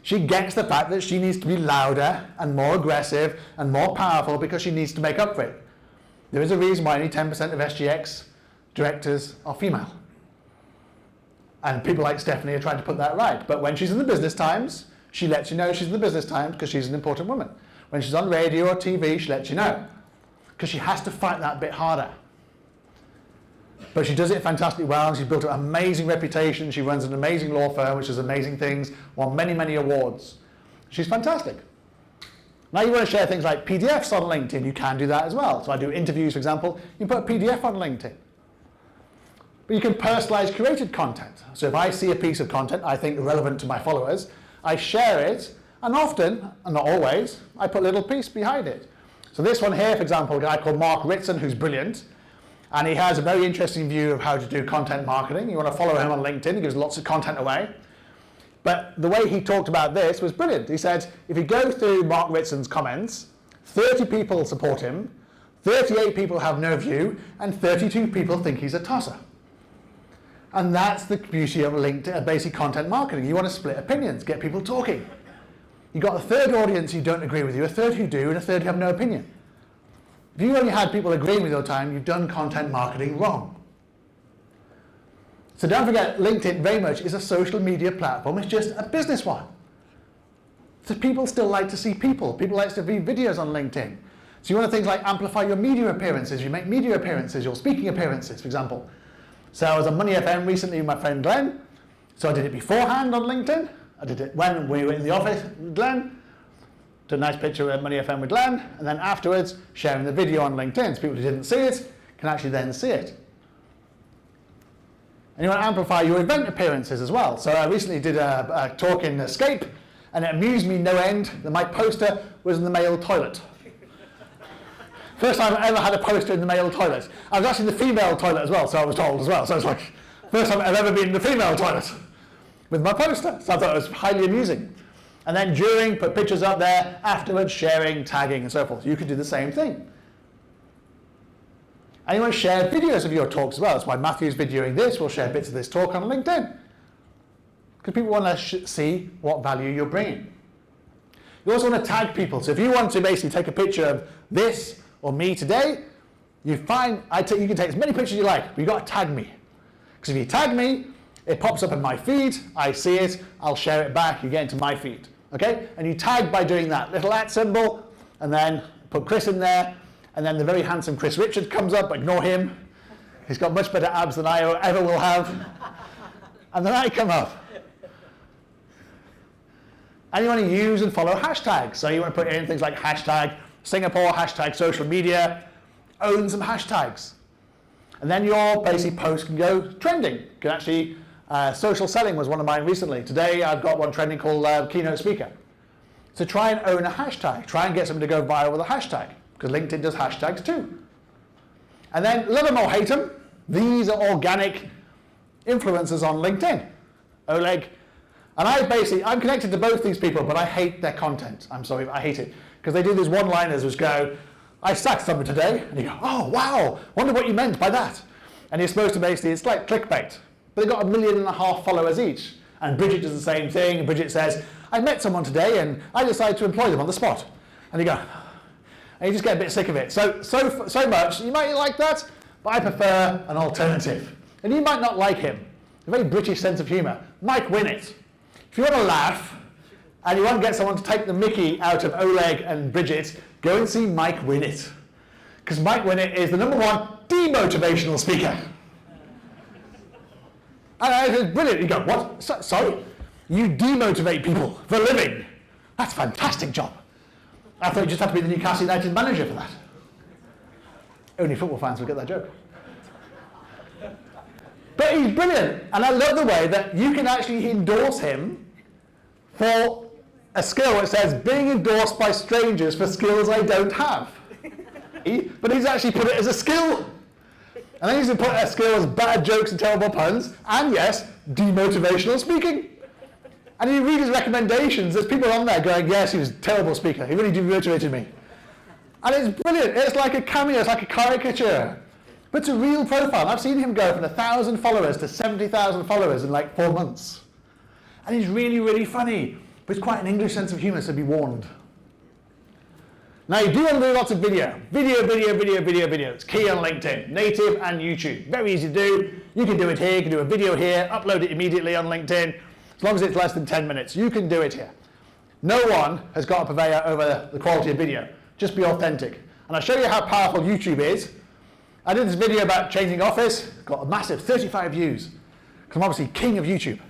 She gets the fact that she needs to be louder and more aggressive and more powerful because she needs to make up for it. There is a reason why only 10% of SGX directors are female. And people like Stephanie are trying to put that right. But when she's in the business times, she lets you know she's in the business times because she's an important woman. When she's on radio or TV, she lets you know. Because she has to fight that bit harder. But she does it fantastically well, and she's built an amazing reputation. She runs an amazing law firm, which does amazing things, won many, many awards. She's fantastic. Now you want to share things like PDFs on LinkedIn, you can do that as well. So I do interviews, for example, you can put a PDF on LinkedIn. But you can personalize curated content. So if I see a piece of content I think relevant to my followers, I share it, And often, and not always, I put a little piece behind it. So this one here, for example, a guy called Mark Ritson, who's brilliant, and he has a very interesting view of how to do content marketing. You want to follow him on LinkedIn, he gives lots of content away. But the way he talked about this was brilliant. He said, if you go through Mark Ritson's comments, 30 people support him, 38 people have no view, and 32 people think he's a tosser. And that's the beauty of LinkedIn, basic content marketing. You want to split opinions, get people talking. You've got a third audience who don't agree with you, a third who do, and a third who have no opinion. If you only had people agreeing with you all the time, you've done content marketing wrong. So don't forget, LinkedIn very much is a social media platform. It's just a business one. So people still like to see people. People like to view videos on LinkedIn. So you want things like amplify your media appearances. You make media appearances, your speaking appearances, for example. So I was on Money FM recently with my friend Glenn. So I did it beforehand on LinkedIn. I did it when we were in the office with Glenn. Did a nice picture of Money FM with Glenn. And then afterwards, sharing the video on LinkedIn. So people who didn't see it can actually then see it. And you want to amplify your event appearances as well. So I recently did a talk in Escape, and it amused me no end that my poster was in the male toilet. First time I ever had a poster in the male toilet. I was actually in the female toilet as well, so I was told as well. So it's like, first time I've ever been in the female toilet with my poster. So I thought it was highly amusing. And then during, put pictures up there, afterwards sharing, tagging, and so forth. You could do the same thing. And you want to share videos of your talks as well. That's why Matthew's videoing this. We'll share bits of this talk on LinkedIn. Because people want to see what value you're bringing. You also want to tag people. So if you want to basically take a picture of this or me today, you can take as many pictures as you like, but you've got to tag me. Because if you tag me, it pops up in my feed, I see it, I'll share it back, you get into my feed. Okay? And you tag by doing that little @ symbol, and then put Chris in there, and then the very handsome Chris Richards comes up, ignore him. He's got much better abs than I ever will have. And then I come up. And you want to use and follow hashtags. So you want to put in things like hashtag Singapore, hashtag social media, own some hashtags. And then your basic post can go trending. You can actually, social selling was one of mine recently. Today I've got one trending called keynote speaker. So try and own a hashtag. Try and get something to go viral with a hashtag. Because LinkedIn does hashtags too. And then, love them or hate them, these are organic influencers on LinkedIn. Oleg. And I'm connected to both these people, but I hate their content. I'm sorry, I hate it. Because they do these one-liners which go, I sacked someone today. And you go, oh, wow, wonder what you meant by that. And you're supposed to basically, it's like clickbait. But they've got 1.5 million followers each. And Bridget does the same thing. And Bridget says, I met someone today and I decided to employ them on the spot. And you go, and you just get a bit sick of it. So much, you might like that, but I prefer an alternative. And you might not like him. A very British sense of humour. Mike Winnett. If you want to laugh, and you want to get someone to take the mickey out of Oleg and Bridget, go and see Mike Winnett. Because Mike Winnett is the #1 demotivational speaker. And it's brilliant. You go, what? Sorry? You demotivate people for a living. That's a fantastic job. I thought you just had to be the Newcastle United manager for that. Only football fans will get that joke. But he's brilliant. And I love the way that you can actually endorse him for a skill that says, being endorsed by strangers for skills I don't have. But he's actually put it as a skill. And then he's put a skill as bad jokes and terrible puns, and yes, demotivational speaking. And you read his recommendations, there's people on there going, yes, he was a terrible speaker, he really demotivated me. And it's brilliant, it's like a cameo, it's like a caricature. But it's a real profile. I've seen him go from 1,000 followers to 70,000 followers in like 4 months. And he's really, really funny. But it's quite an English sense of humour, so be warned. Now you do want to do lots of video. Video. It's key on LinkedIn. Native and YouTube. Very easy to do. You can do it here, you can do a video here, upload it immediately on LinkedIn. As long as it's less than 10 minutes, you can do it here. No one has got a purveyor over the quality of video. Just be authentic. And I'll show you how powerful YouTube is. I did this video about changing office, got a massive 35 views. Because I'm obviously king of YouTube.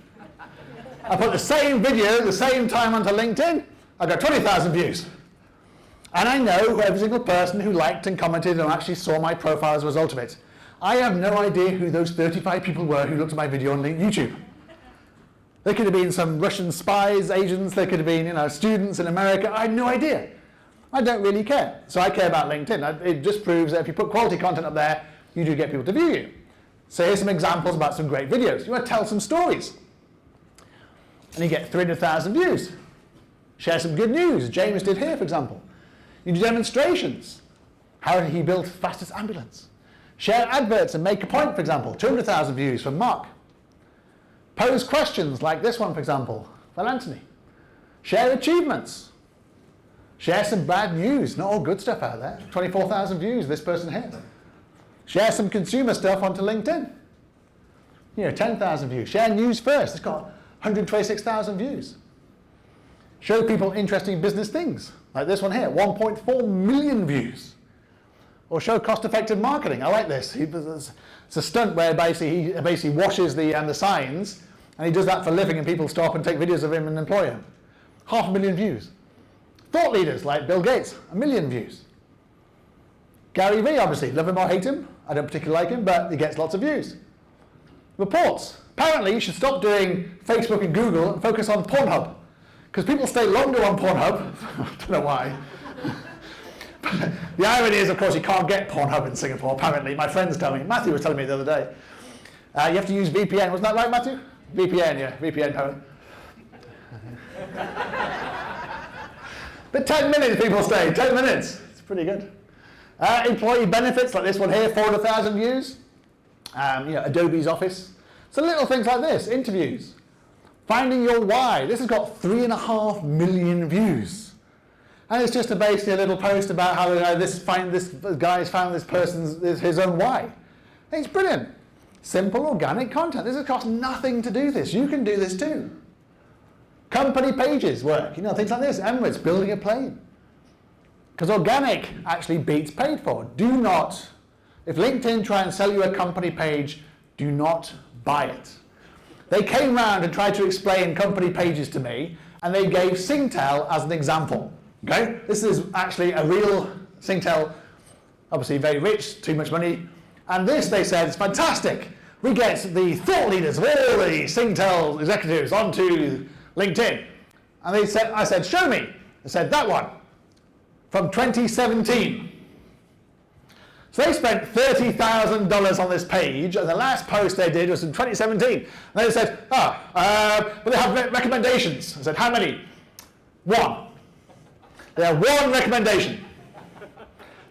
I put the same video at the same time onto LinkedIn, I got 20,000 views. And I know every single person who liked and commented and actually saw my profile as a result of it. I have no idea who those 35 people were who looked at my video on YouTube. They could have been some Russian spies, agents. They could have been, students in America. I had no idea. I don't really care. So I care about LinkedIn. It just proves that if you put quality content up there, you do get people to view you. So here's some examples about some great videos. You want to tell some stories. And you get 300,000 views. Share some good news. James did here, for example. You do demonstrations. How he built fastest ambulance. Share adverts and make a point, for example. 200,000 views from Mark. Pose questions like this one, for example, from Anthony. Share achievements. Share some bad news. Not all good stuff out there. 24,000 views, this person here. Share some consumer stuff onto LinkedIn. 10,000 views. Share news first. It's got 126,000 views. Show people interesting business things, like this one here, 1.4 million views. Or show cost-effective marketing. I like this. It's a stunt where he basically washes the signs, and he does that for a living, and people stop and take videos of him and employ him. 500,000 views. Thought leaders like Bill Gates, 1 million views. Gary Vee, obviously, love him or hate him. I don't particularly like him, but he gets lots of views. Reports. Apparently, you should stop doing Facebook and Google and focus on Pornhub. Because people stay longer on Pornhub. I don't know why. The irony is, of course, you can't get Pornhub in Singapore, apparently. My friends tell me. Matthew was telling me the other day. You have to use VPN. Wasn't that right, Matthew? VPN, yeah. VPN, apparently. But 10 minutes people stay. 10 minutes. It's pretty good. Employee benefits, like this one here, 400,000 views. Adobe's Office. So little things like this. Interviews. Finding your why. This has got 3.5 million views. And it's just basically a little post about how this guy's found this person's his own why. It's brilliant. Simple, organic content. This has cost nothing to do this. You can do this too. Company pages work. Things like this. Emirates building a plane. Because organic actually beats paid for. Do not, if LinkedIn try and sell you a company page, do not buy it. They came round and tried to explain company pages to me, and they gave Singtel as an example. Okay? This is actually a real Singtel, obviously very rich, too much money. And this, they said, is fantastic. We get the thought leaders of all the Singtel executives onto LinkedIn. And I said, show me. They said, that one, from 2017. So they spent $30,000 on this page, and the last post they did was in 2017. And they said, but they have recommendations. I said, how many? One. They have one recommendation.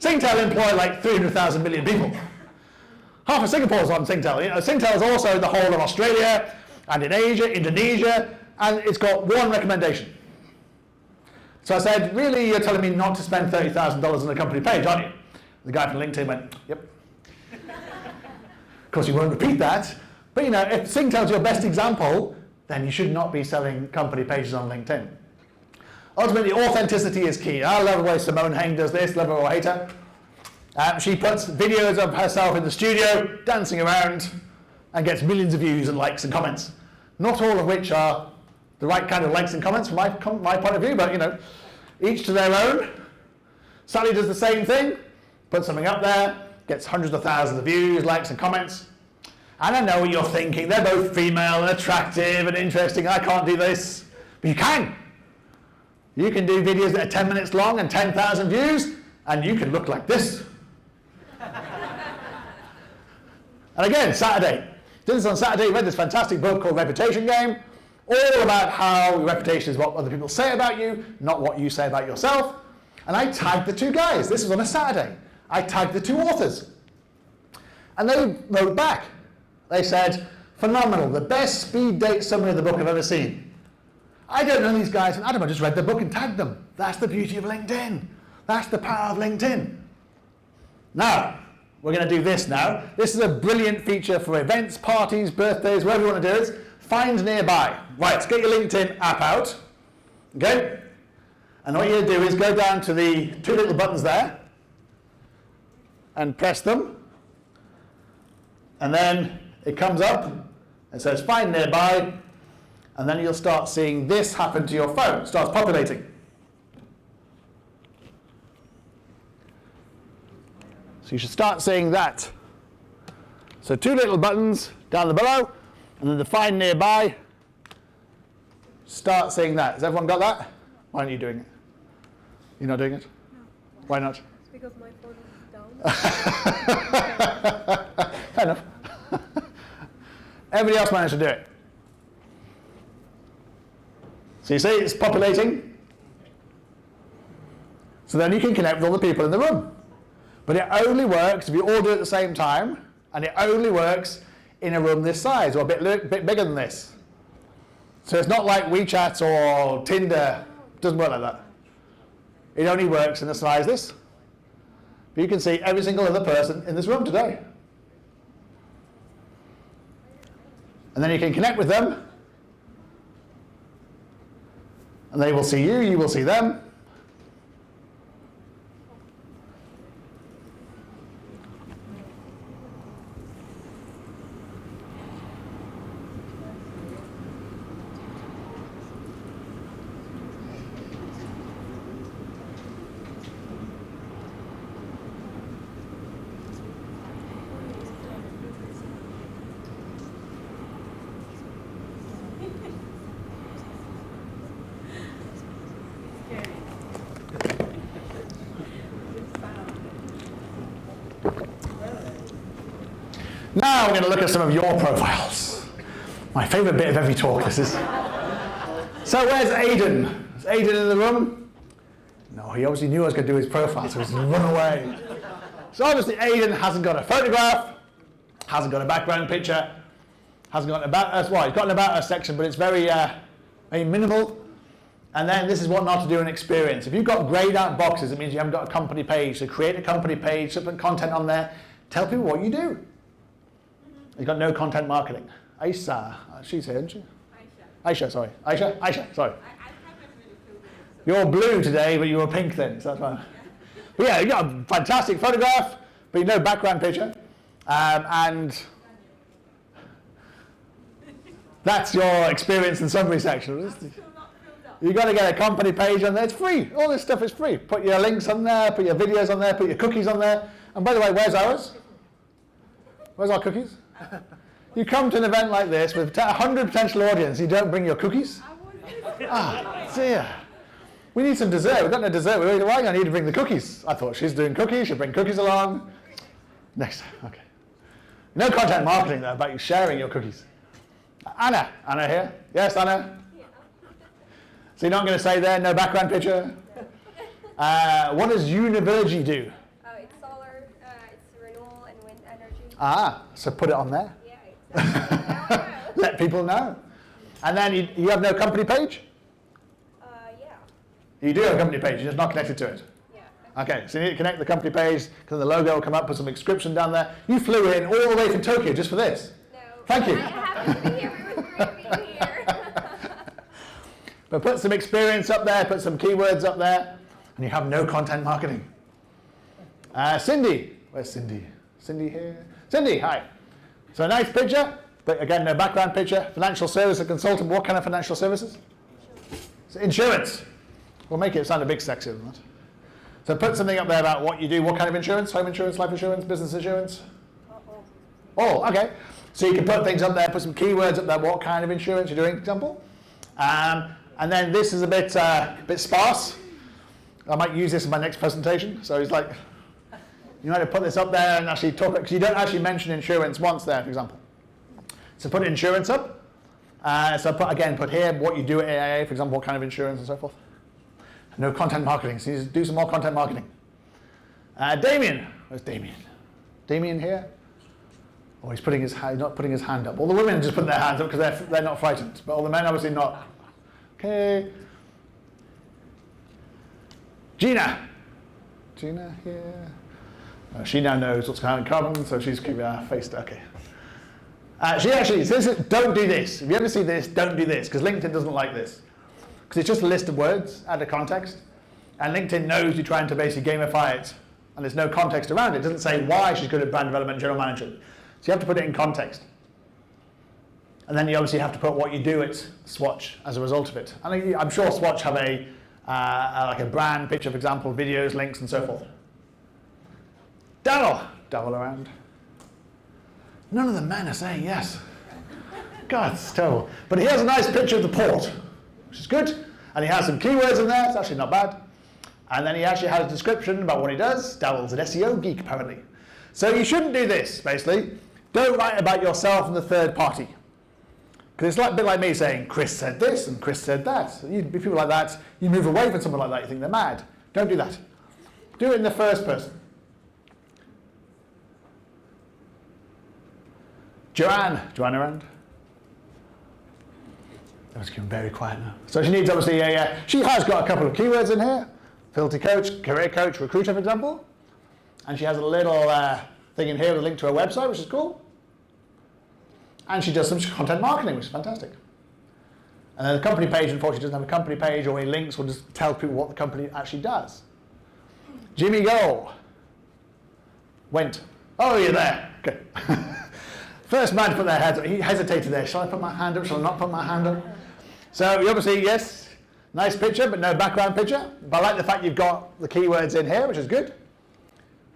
Singtel employ like 300,000 million people. Half of Singapore's on Singtel. Singtel is also the whole of Australia and in Asia, Indonesia, and it's got one recommendation. So I said, really, you're telling me not to spend $30,000 on a company page, aren't you? The guy from LinkedIn went, yep. Of course, you won't repeat that. But if Singtel's your best example, then you should not be selling company pages on LinkedIn. Ultimately, authenticity is key. I love the way Simone Heng does this, love her or hate her. She puts videos of herself in the studio, dancing around, and gets millions of views and likes and comments. Not all of which are the right kind of likes and comments from my point of view, but each to their own. Sally does the same thing, puts something up there, gets hundreds of thousands of views, likes and comments. And I know what you're thinking, they're both female and attractive and interesting, I can't do this. But you can. You can do videos that are 10 minutes long and 10,000 views, and you can look like this. And again, Saturday. Did this on Saturday, read this fantastic book called Reputation Game, all about how your reputation is what other people say about you, not what you say about yourself. And I tagged the two guys. This was on a Saturday. I tagged the two authors. And they wrote back. They said, phenomenal, the best speed date summary of the book I've ever seen. I don't know these guys from Adam, I just read the book and tagged them. That's the beauty of LinkedIn. That's the power of LinkedIn. Now, we're going to do this now. This is a brilliant feature for events, parties, birthdays, whatever you want to do it. Find nearby. Right, let's get your LinkedIn app out. Okay? And what you're going to do is go down to the two little buttons there and press them. And then it comes up and says find nearby. And then you'll start seeing this happen to your phone. It starts populating. So you should start seeing that. So two little buttons down the below, and then the find nearby, start seeing that. Has everyone got that? Why aren't you doing it? You're not doing it? No. Why not? It's because my phone is down. Fair enough. Everybody else managed to do it. So you see it's populating. So then you can connect with all the people in the room. But it only works if you all do it at the same time, and it only works in a room this size, or a bit bigger than this. So it's not like WeChat or Tinder. It doesn't work like that. It only works in a size this. But you can see every single other person in this room today. And then you can connect with them. And they will see you, you will see them. Now we're going to look at some of your profiles. My favourite bit of every talk, this is. So where's Aidan? Is Aidan in the room? No, he obviously knew I was going to do his profile, so he's run away. So obviously Aidan hasn't got a photograph, hasn't got a background picture, hasn't got an about us. Well, he's got an about us section, but it's very minimal. And then this is what not to do in experience. If you've got grayed out boxes, it means you haven't got a company page. So create a company page, put content on there, tell people what you do. You've got no content marketing. Aisha, she's here, isn't she? Aisha, sorry. Aisha, sorry. You're blue today, but you were pink then, so that's fine. But yeah, you got a fantastic photograph, but you know background picture. And that's your experience and summary section. You've got to get a company page on there. It's free. All this stuff is free. Put your links on there, put your videos on there, put your cookies on there. And by the way, where's ours? Where's our cookies? You come to an event like this with 100 potential audience, you don't bring your cookies? Ah, dear. We need some dessert. We've got no dessert. Why do I need to bring the cookies? I thought she's doing cookies. She'll bring cookies along. Next time, okay. No content marketing though, about you sharing your cookies. Anna here? Yes, Anna? Yeah. So you're not going to say there, no background picture? What does Univergy do? It's solar, it's renewable and wind energy. Ah, so put it on there. Yeah, exactly. Let people know. And then you have no company page? Yeah. You do have a company page, you're just not connected to it? Yeah. Okay, so you need to connect the company page, because the logo will come up, put some inscription down there. You flew in all the way from Tokyo just for this? No. Thank you. I happened to be here. It was great being here. But put some experience up there, put some keywords up there, and you have no content marketing. Cindy, where's Cindy? Cindy here? Cindy, hi. So a nice picture, but again, no background picture. Financial services consultant, what kind of financial services? So insurance. We'll make it sound a bit sexier than that. So put something up there about what you do, what kind of insurance, home insurance, life insurance, business insurance? Oh, okay. So you can put things up there, put some keywords up there, what kind of insurance you're doing, for example. And then this is a bit sparse. I might use this in my next presentation. So it's like, you might have put this up there and actually talk, because you don't actually mention insurance once there, for example. So put insurance up. So put here what you do at AIA, for example, what kind of insurance and so forth. No content marketing, so you need to do some more content marketing. Damien, where's Damien? Damien here? Oh, he's not putting his hand up. All the women just put their hands up because they're not frightened, but all the men obviously not. Okay. Gina here. She now knows what's going on in carbon, so she's keeping her face to, okay. She actually says, don't do this. If you ever see this, don't do this, because LinkedIn doesn't like this. Because it's just a list of words out of context, and LinkedIn knows you're trying to basically gamify it, and there's no context around it. It doesn't say why she's good at brand development and general management. So you have to put it in context. And then you obviously have to put what you do at Swatch as a result of it. And I'm sure Swatch have like a brand picture, for example, videos, links, and so forth. Double around. None of the men are saying yes. God, it's terrible. But here's a nice picture of the port. which is good. And he has some keywords in there, it's actually not bad. And then he actually has a description about what he does. Daryl's an SEO geek, apparently. So you shouldn't do this, basically. Don't write about yourself and the third party. Because it's like, a bit like me saying, Chris said this and Chris said that. So you be people like that, you move away from someone like that, you think they're mad. Don't do that. Do it in the first person. Joanne around? Oh, it's getting very quiet now. So she needs obviously she has got a couple of keywords in here. Filthy coach, career coach, recruiter, for example. And she has a little thing in here with a link to her website, which is cool. And she does some content marketing, which is fantastic. And then the company page, unfortunately, doesn't have a company page or any links, or just tell people what the company actually does. Jimmy Go. Went. Oh, you're there. Okay. First man to put their head up. He hesitated there. Shall I put my hand up? Shall I not put my hand up? So you obviously, yes, nice picture, but no background picture. But I like the fact you've got the keywords in here, which is good.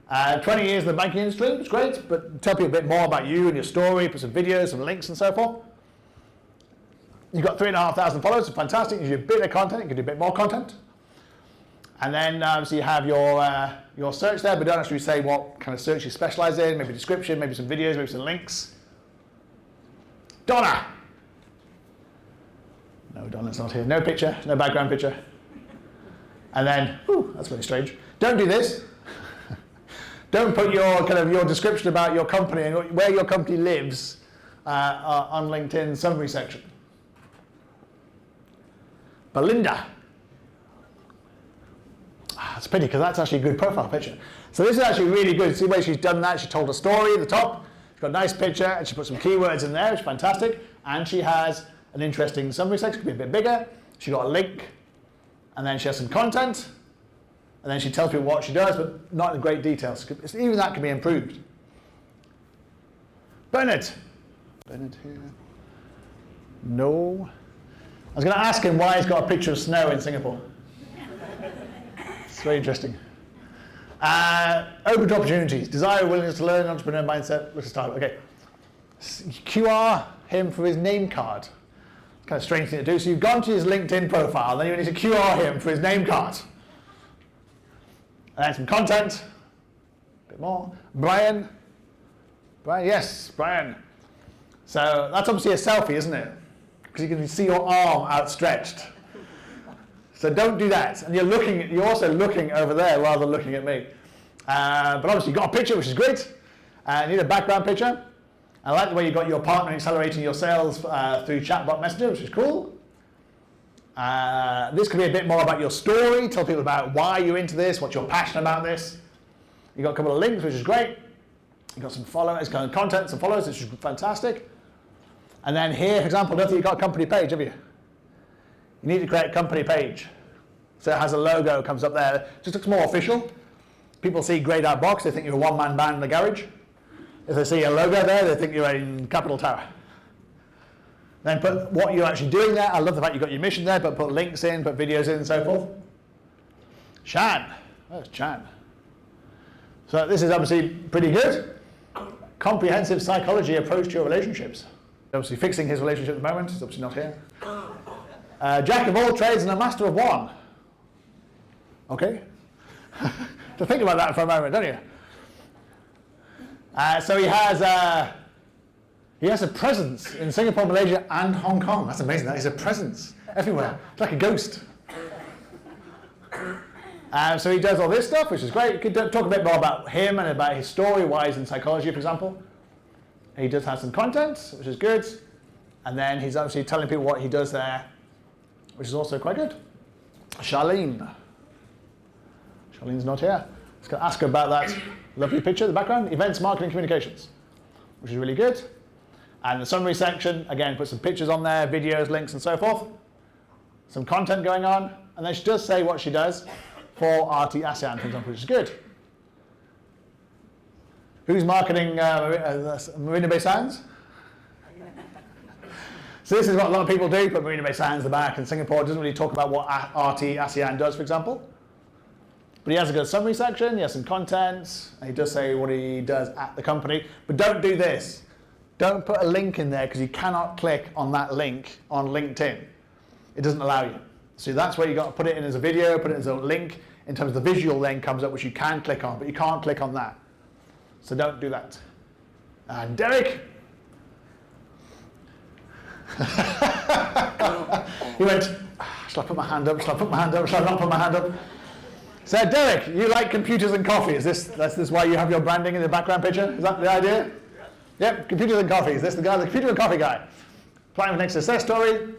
20 years in the banking industry, it's great, but tell people a bit more about you and your story, put some videos, some links and so forth. You've got 3,500 followers, it's fantastic. You do a bit of content, you can do a bit more content. And then so you have your search there, but don't actually say what kind of search you specialize in, maybe description, maybe some videos, maybe some links. Donna. No, Donna's not here. No picture, no background picture. And then, that's very strange. Don't do this. Don't put your description about your company and where your company lives on LinkedIn summary section. Belinda. It's a pity because that's actually a good profile picture. So this is actually really good. See the way she's done that? She told a story at the top. She's got a nice picture and she put some keywords in there, which is fantastic. And she has an interesting summary section, could be a bit bigger. She got a link, and then she has some content, and then she tells people what she does, but not in great details. Even that can be improved. Bernard here. No. I was going to ask him why he's got a picture of snow in Singapore. It's very interesting. Open to opportunities. Desire, willingness to learn, entrepreneur mindset, look to start. Okay. QR him for his name card. It's kind of a strange thing to do. So you've gone to his LinkedIn profile, then you need to QR him for his name card. And then some content. A bit more. Brian, yes, Brian. So that's obviously a selfie, isn't it? Because you can see your arm outstretched. So don't do that. And you're also looking over there rather than looking at me. But obviously you've got a picture, which is great. You need a background picture. I like the way you got your partner accelerating your sales through chatbot messenger, which is cool. This could be a bit more about your story. Tell people about why you're into this, what you're passionate about this. You've got a couple of links, which is great. You've got some followers, kind of content, some followers, which is fantastic. And then here, for example, I don't think you've got a company page, have you? You need to create a company page. So it has a logo, comes up there. It just looks more official. People see greyed out box, they think you're a one-man band in the garage. If they see a logo there, they think you're in Capital Tower. Then put what you're actually doing there. I love the fact you've got your mission there, but put links in, put videos in and so forth. Shan. There's Chan. So this is obviously pretty good. Comprehensive psychology approach to your relationships. Obviously fixing his relationship at the moment. He's obviously not here. Jack of all trades and a master of one. Okay. To think about that for a moment, don't you? So he has a presence in Singapore, Malaysia, and Hong Kong. That's amazing. That is a presence everywhere. It's like a ghost. So he does all this stuff, which is great. You could talk a bit more about him and about his story, why he's in psychology, for example. He does have some content, which is good. And then he's obviously telling people what he does there, which is also quite good. Charlene. Charlene's not here. I was going to ask her about that lovely picture in the background. Events, marketing, communications, which is really good. And the summary section, again, put some pictures on there, videos, links, and so forth. Some content going on. And then she does say what she does for RT ASEAN, for example, which is good. Who's marketing Marina Bay Sands? So this is what a lot of people do, put Marina Bay Sands at the back, and Singapore doesn't really talk about what RT ASEAN does, for example. But he has a good summary section, he has some content, and he does say what he does at the company. But don't do this. Don't put a link in there because you cannot click on that link on LinkedIn. it doesn't allow you. So that's where you got to put it in as a video, put it as a link. In terms of the visual then comes up, which you can click on, but you can't click on that. So don't do that. And Derek. He went, shall I put my hand up? Shall I put my hand up? Shall I not put my hand up? So Derek, you like computers and coffee. Is this why you have your branding in the background picture? Is that the idea? Yep, computers and coffee. Is this the guy, the computer and coffee guy? Applying for the next success story.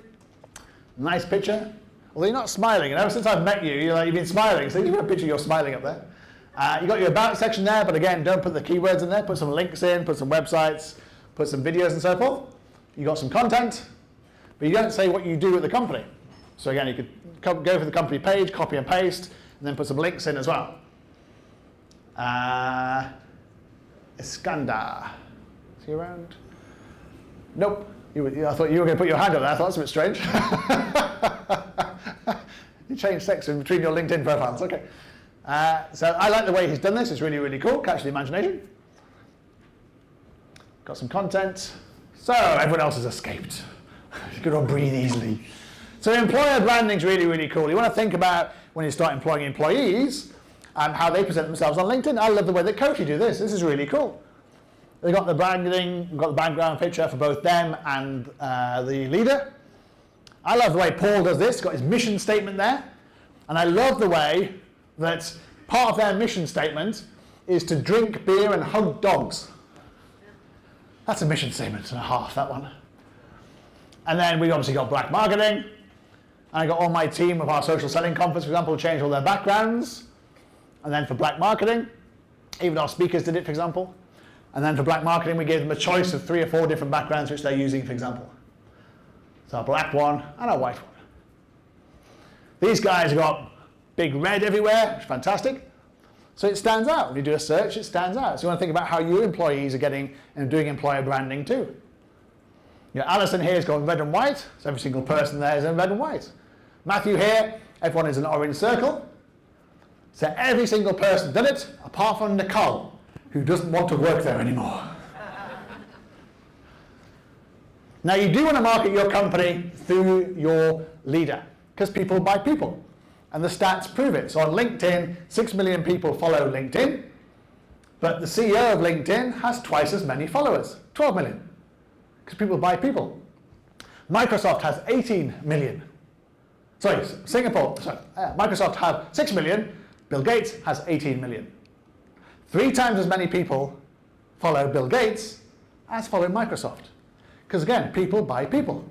Nice picture. Although you're not smiling, and ever since I've met you, you've been smiling. So you've got a picture, you're smiling up there. You got your about section there, but again, don't put the keywords in there. Put some links in, put some websites, put some videos and so forth. You got some content, but you don't say what you do at the company. So again, you could go for the company page, copy and paste, and then put some links in as well. Iskandar, is he around? Nope. I thought you were going to put your hand up there. I thought that's a bit strange. You changed section between your LinkedIn profiles. Okay. So I like the way he's done this. It's really, really cool. Catch the imagination. Got some content. So everyone else has escaped. You can all breathe easily. So employer branding is really, really cool. You want to think about when you start employing employees and how they present themselves on LinkedIn. I love the way that Kofi do this. This is really cool. They've got the branding, we've got the background picture for both them and the leader. I love the way Paul does this. He's got his mission statement there. And I love the way that part of their mission statement is to drink beer and hug dogs. That's a mission statement and a half, that one. And then we obviously got black marketing. And I got all my team of our social selling conference, for example, change all their backgrounds. And then for black marketing, even our speakers did it, for example. And then for black marketing, we gave them a choice of 3 or 4 different backgrounds which they're using, for example. So a black one and a white one. These guys have got big red everywhere, which is fantastic. So it stands out. When you do a search, it stands out. So you want to think about how your employees are getting and doing employer branding too. You know, Alison here is going red and white, so every single person there is in red and white. Matthew here, everyone is an orange circle. So every single person did it, apart from Nicole, who doesn't want to work there anymore. Now you do want to market your company through your leader, because people buy people. And the stats prove it. So on LinkedIn, 6 million people follow LinkedIn, but the CEO of LinkedIn has twice as many followers, 12 million, because people buy people. Microsoft has 18 million. Sorry, Microsoft have 6 million, Bill Gates has 18 million. 3 times as many people follow Bill Gates as follow Microsoft. Because again, people buy people.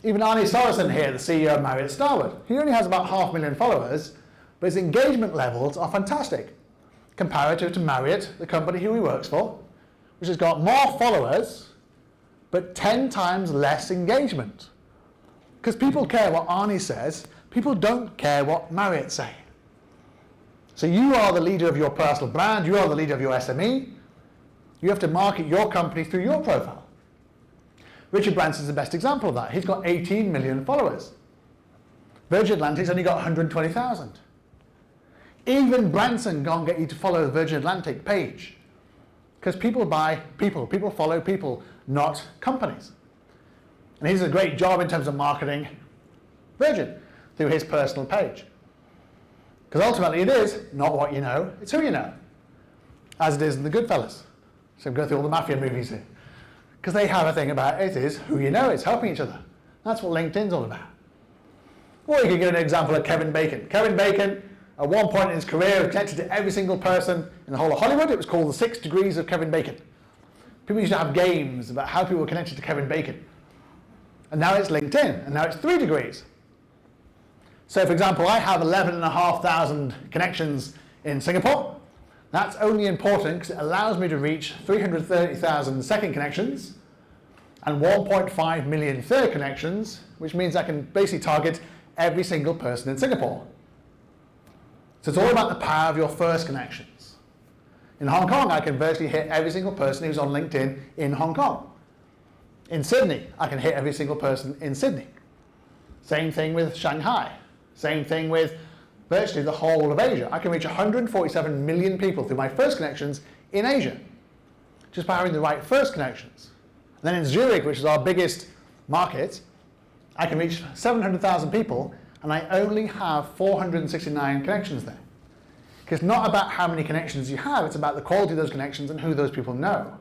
Even Arnie Sorensen here, the CEO of Marriott Starwood, he only has about 500,000 followers, but his engagement levels are fantastic, comparative to Marriott, the company who he works for, which has got more followers, but 10 times less engagement. Because people care what Arnie says, people don't care what Marriott say. So you are the leader of your personal brand, you are the leader of your SME, you have to market your company through your profile. Richard Branson's the best example of that. He's got 18 million followers. Virgin Atlantic's only got 120,000. Even Branson can't get you to follow the Virgin Atlantic page. Because people buy people. People follow people, not companies. And he's a great job in terms of marketing Virgin through his personal page. Because ultimately it is not what you know, it's who you know. As it is in the Goodfellas. So go through all the mafia movies here. Because they have a thing about it is who you know, it's helping each other. That's what LinkedIn's all about. Or you could give an example of Kevin Bacon. Kevin Bacon, at one point in his career, was connected to every single person in the whole of Hollywood. It was called the 6 Degrees of Kevin Bacon. People used to have games about how people were connected to Kevin Bacon. And now it's LinkedIn, and now it's 3 degrees. So for example, I have 11,500 connections in Singapore. That's only important because it allows me to reach 330,000 second connections and 1.5 million third connections, which means I can basically target every single person in Singapore. So it's all about the power of your first connections. In Hong Kong, I can virtually hit every single person who's on LinkedIn in Hong Kong. In Sydney, I can hit every single person in Sydney. Same thing with Shanghai. Same thing with virtually the whole of Asia. I can reach 147 million people through my first connections in Asia, just by having the right first connections. And then in Zurich, which is our biggest market, I can reach 700,000 people, and I only have 469 connections there. Because it's not about how many connections you have, it's about the quality of those connections and who those people know.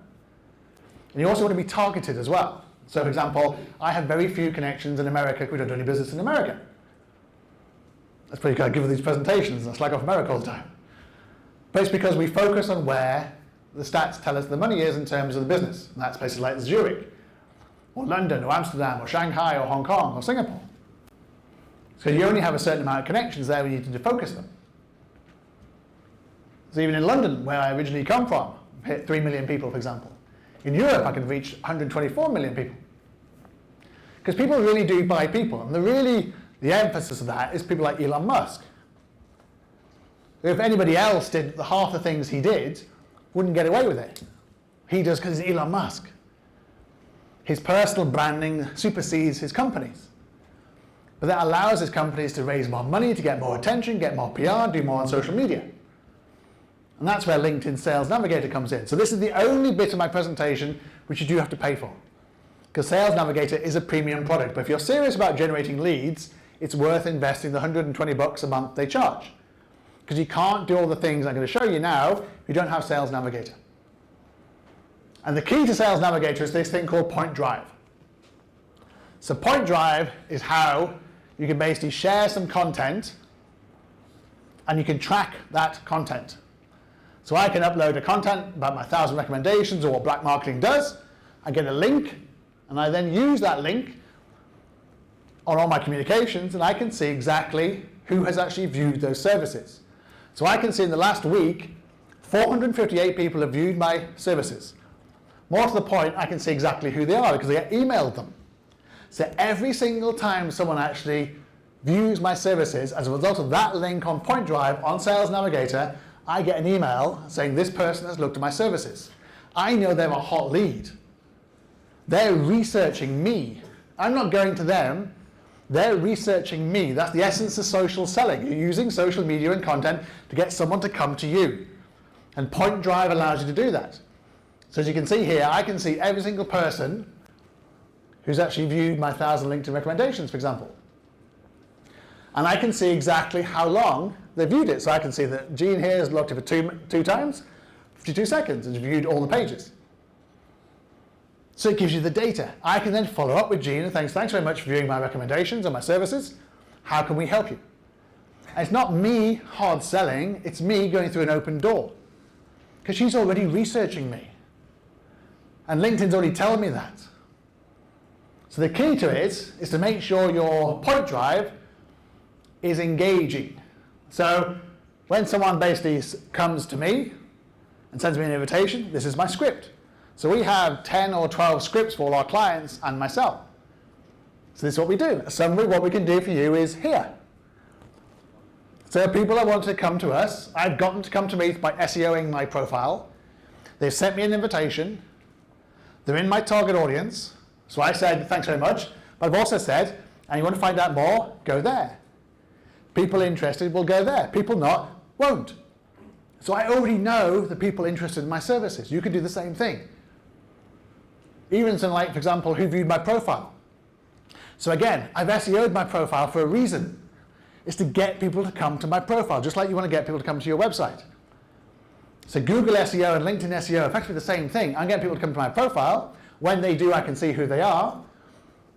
And you also want to be targeted as well. So for example, I have very few connections in America. We don't do any business in America. That's pretty good. I give these presentations and I slag off America all the time. But it's because we focus on where the stats tell us the money is in terms of the business. And that's places like Zurich, or London, or Amsterdam, or Shanghai, or Hong Kong, or Singapore. So you only have a certain amount of connections there, we need to focus them. So even in London, where I originally come from, hit 3 million people, for example. In Europe, I can reach 124 million people. Because people really do buy people. And the emphasis of that is people like Elon Musk. If anybody else did half the things he did, wouldn't get away with it. He does because he's Elon Musk. His personal branding supersedes his companies. But that allows his companies to raise more money, to get more attention, get more PR, do more on social media. And that's where LinkedIn Sales Navigator comes in. So this is the only bit of my presentation which you do have to pay for. Because Sales Navigator is a premium product. But if you're serious about generating leads, it's worth investing the $120 a month they charge. Because you can't do all the things I'm going to show you now if you don't have Sales Navigator. And the key to Sales Navigator is this thing called Point Drive. So Point Drive is how you can basically share some content and you can track that content. So I can upload a content about my 1,000 recommendations or what black marketing does. I get a link, and I then use that link on all my communications, and I can see exactly who has actually viewed those services. So I can see in the last week, 458 people have viewed my services. More to the point, I can see exactly who they are because I emailed them. So every single time someone actually views my services, as a result of that link on Point Drive on Sales Navigator, I get an email saying this person has looked at my services. I know they're a hot lead. They're researching me. I'm not going to them. They're researching me. That's the essence of social selling. You're using social media and content to get someone to come to you. And Point Drive allows you to do that. So as you can see here, I can see every single person who's actually viewed my 1,000 LinkedIn recommendations, for example. And I can see exactly how long they viewed it. So I can see that Jean here has looked at it for two times, 52 seconds, and viewed all the pages. So it gives you the data. I can then follow up with Jean and thanks very much for viewing my recommendations and my services. How can we help you? And it's not me hard selling, it's me going through an open door. Because she's already researching me. And LinkedIn's already telling me that. So the key to it is to make sure your Point Drive is engaging. So when someone basically comes to me and sends me an invitation, this is my script. So we have 10 or 12 scripts for all our clients and myself. So this is what we do. A summary of what we can do for you is here. So people that want to come to us, I've got them to come to me by SEOing my profile. They've sent me an invitation. They're in my target audience. So I said, thanks very much. But I've also said, and you want to find out more, go there. People interested will go there. People not, won't. So I already know the people interested in my services. You can do the same thing. Even something like, for example, who viewed my profile. So again, I've SEO'd my profile for a reason. It's to get people to come to my profile, just like you want to get people to come to your website. So Google SEO and LinkedIn SEO, effectively the same thing. I'm getting people to come to my profile. When they do, I can see who they are.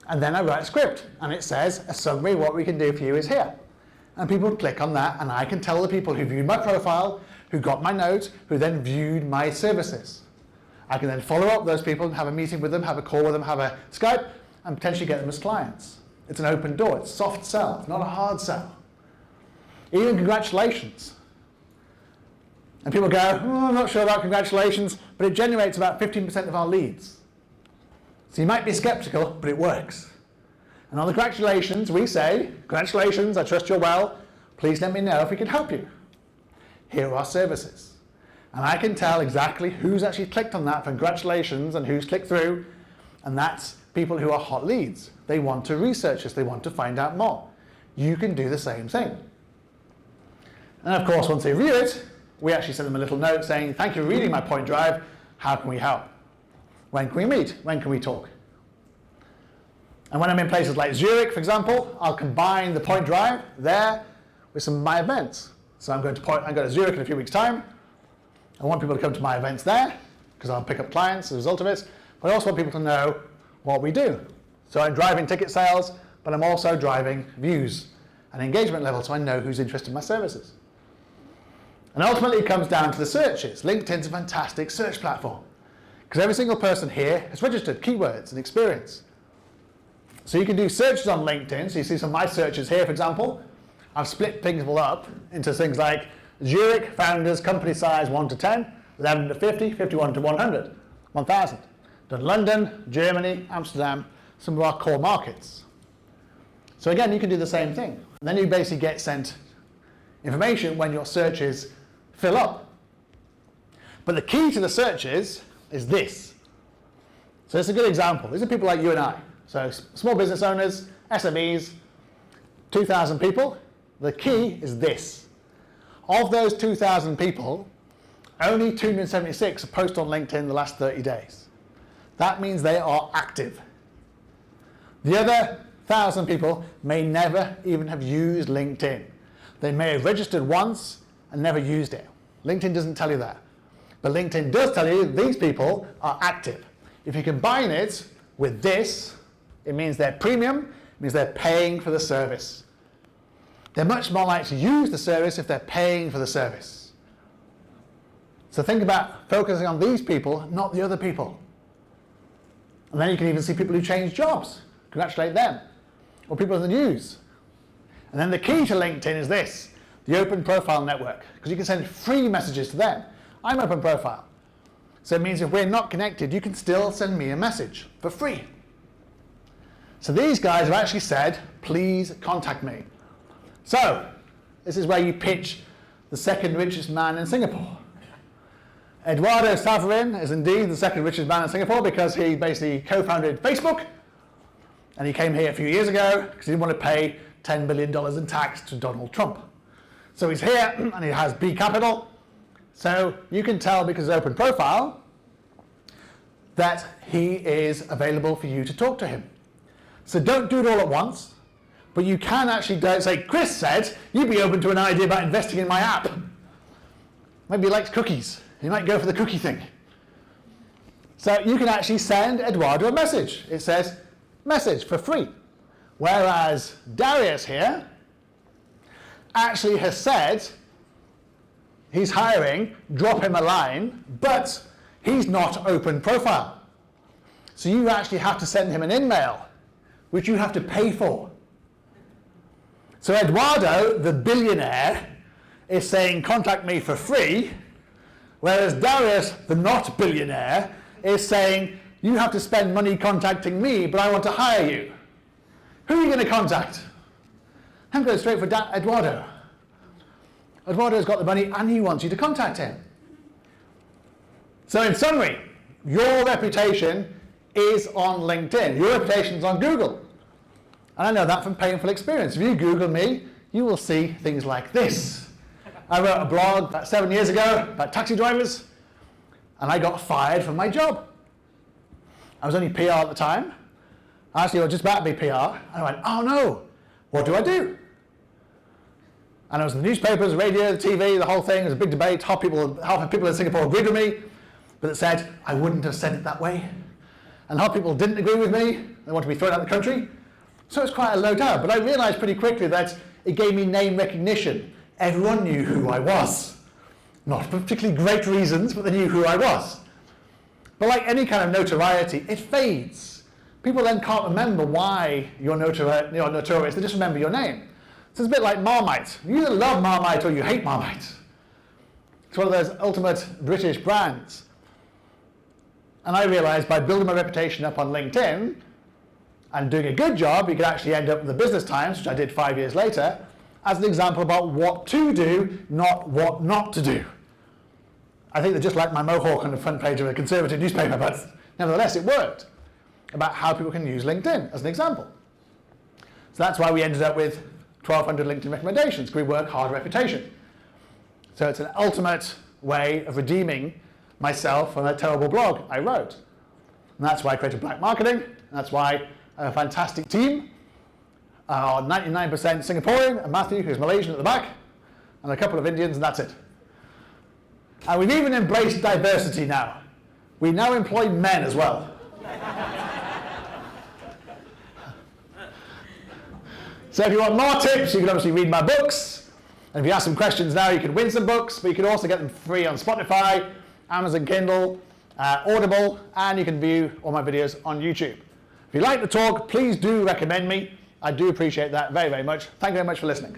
And then I write a script. And it says, a summary of what we can do for you is here. And people click on that, and I can tell the people who viewed my profile, who got my notes, who then viewed my services. I can then follow up those people and have a meeting with them, have a call with them, have a Skype, and potentially get them as clients. It's an open door. It's soft sell. It's not a hard sell. Even congratulations. And people go, oh, I'm not sure about congratulations, but it generates about 15% of our leads. So you might be skeptical, but it works. And on the congratulations, we say, congratulations, I trust you're well. Please let me know if we can help you. Here are our services. And I can tell exactly who's actually clicked on that for congratulations and who's clicked through. And that's people who are hot leads. They want to research us. They want to find out more. You can do the same thing. And of course, once they view it, we actually send them a little note saying, thank you for reading my Point Drive. How can we help? When can we meet? When can we talk? And when I'm in places like Zurich, for example, I'll combine the point drive there with some of my events. So I'm going to Zurich in a few weeks' time. I want people to come to my events there because I'll pick up clients as a result of it. But I also want people to know what we do. So I'm driving ticket sales, but I'm also driving views and engagement level so I know who's interested in my services. And ultimately it comes down to the searches. LinkedIn's a fantastic search platform because every single person here has registered keywords and experience. So you can do searches on LinkedIn. So you see some of my searches here, for example. I've split things all up into things like Zurich, founders, company size 1 to 10, 11 to 50, 51 to 100, 1,000. Done London, Germany, Amsterdam, some of our core markets. So again, you can do the same thing. And then you basically get sent information when your searches fill up. But the key to the searches is this. So it's a good example. These are people like you and I. So small business owners, SMEs, 2,000 people. The key is this. Of those 2,000 people, only 276 are posted on LinkedIn in the last 30 days. That means they are active. The other 1,000 people may never even have used LinkedIn. They may have registered once and never used it. LinkedIn doesn't tell you that. But LinkedIn does tell you these people are active. If you combine it with this, it means they're premium, it means they're paying for the service. They're much more likely to use the service if they're paying for the service. So think about focusing on these people, not the other people. And then you can even see people who change jobs. Congratulate them. Or people in the news. And then the key to LinkedIn is this, the open profile network, because you can send free messages to them. I'm open profile. So it means if we're not connected, you can still send me a message for free. So these guys have actually said, please contact me. So this is where you pitch the second richest man in Singapore. Eduardo Saverin is indeed the second richest man in Singapore because he basically co-founded Facebook. And he came here a few years ago because he didn't want to pay $10 billion in tax to Donald Trump. So he's here and he has B capital. So you can tell because it's open profile that he is available for you to talk to him. So don't do it all at once, but you can actually say, Chris said you'd be open to an idea about investing in my app. Maybe he likes cookies. He might go for the cookie thing. So you can actually send Eduardo a message. It says, message for free. Whereas Darius here actually has said he's hiring, drop him a line, but he's not open profile. So you actually have to send him an email, which you have to pay for. So Eduardo, the billionaire, is saying contact me for free, whereas Darius, the not billionaire, is saying you have to spend money contacting me, but I want to hire you. Who are you going to contact? I'm going straight for Eduardo. Eduardo's got the money and he wants you to contact him. So in summary, your reputation is on LinkedIn. Your reputation is on Google. And I know that from painful experience. If you Google me, you will see things like this. I wrote a blog about 7 years ago about taxi drivers, and I got fired from my job. I was only PR at the time. Actually, I was just about to be PR. And I went, oh no, what do I do? And it was in the newspapers, radio, the TV, the whole thing. It was a big debate. Half the people in Singapore agreed with me, but it said I wouldn't have said it that way. And half people didn't agree with me. They wanted to be thrown out of the country. So it's quite a low down. But I realized pretty quickly that it gave me name recognition. Everyone knew who I was. Not for particularly great reasons, but they knew who I was. But like any kind of notoriety, it fades. People then can't remember why you're notorious. They just remember your name. So it's a bit like Marmite. You either love Marmite or you hate Marmite. It's one of those ultimate British brands. And I realized by building my reputation up on LinkedIn and doing a good job, you could actually end up with the Business Times, which I did 5 years later, as an example about what to do, not what not to do. I think they just like my mohawk on the front page of a conservative newspaper, but nevertheless it worked, about how people can use LinkedIn as an example. So that's why we ended up with 1,200 LinkedIn recommendations, because we work hard reputation. So it's an ultimate way of redeeming myself on that terrible blog I wrote. And that's why I created Black Marketing, and that's why a fantastic team. 99% Singaporean, and Matthew, who's Malaysian at the back, and a couple of Indians, and that's it. And we've even embraced diversity now. We now employ men as well. So if you want more tips, you can obviously read my books. And if you ask some questions now, you can win some books, but you can also get them free on Spotify, Amazon Kindle, Audible, and you can view all my videos on YouTube. If you like the talk, please do recommend me. I do appreciate that very, very much. Thank you very much for listening.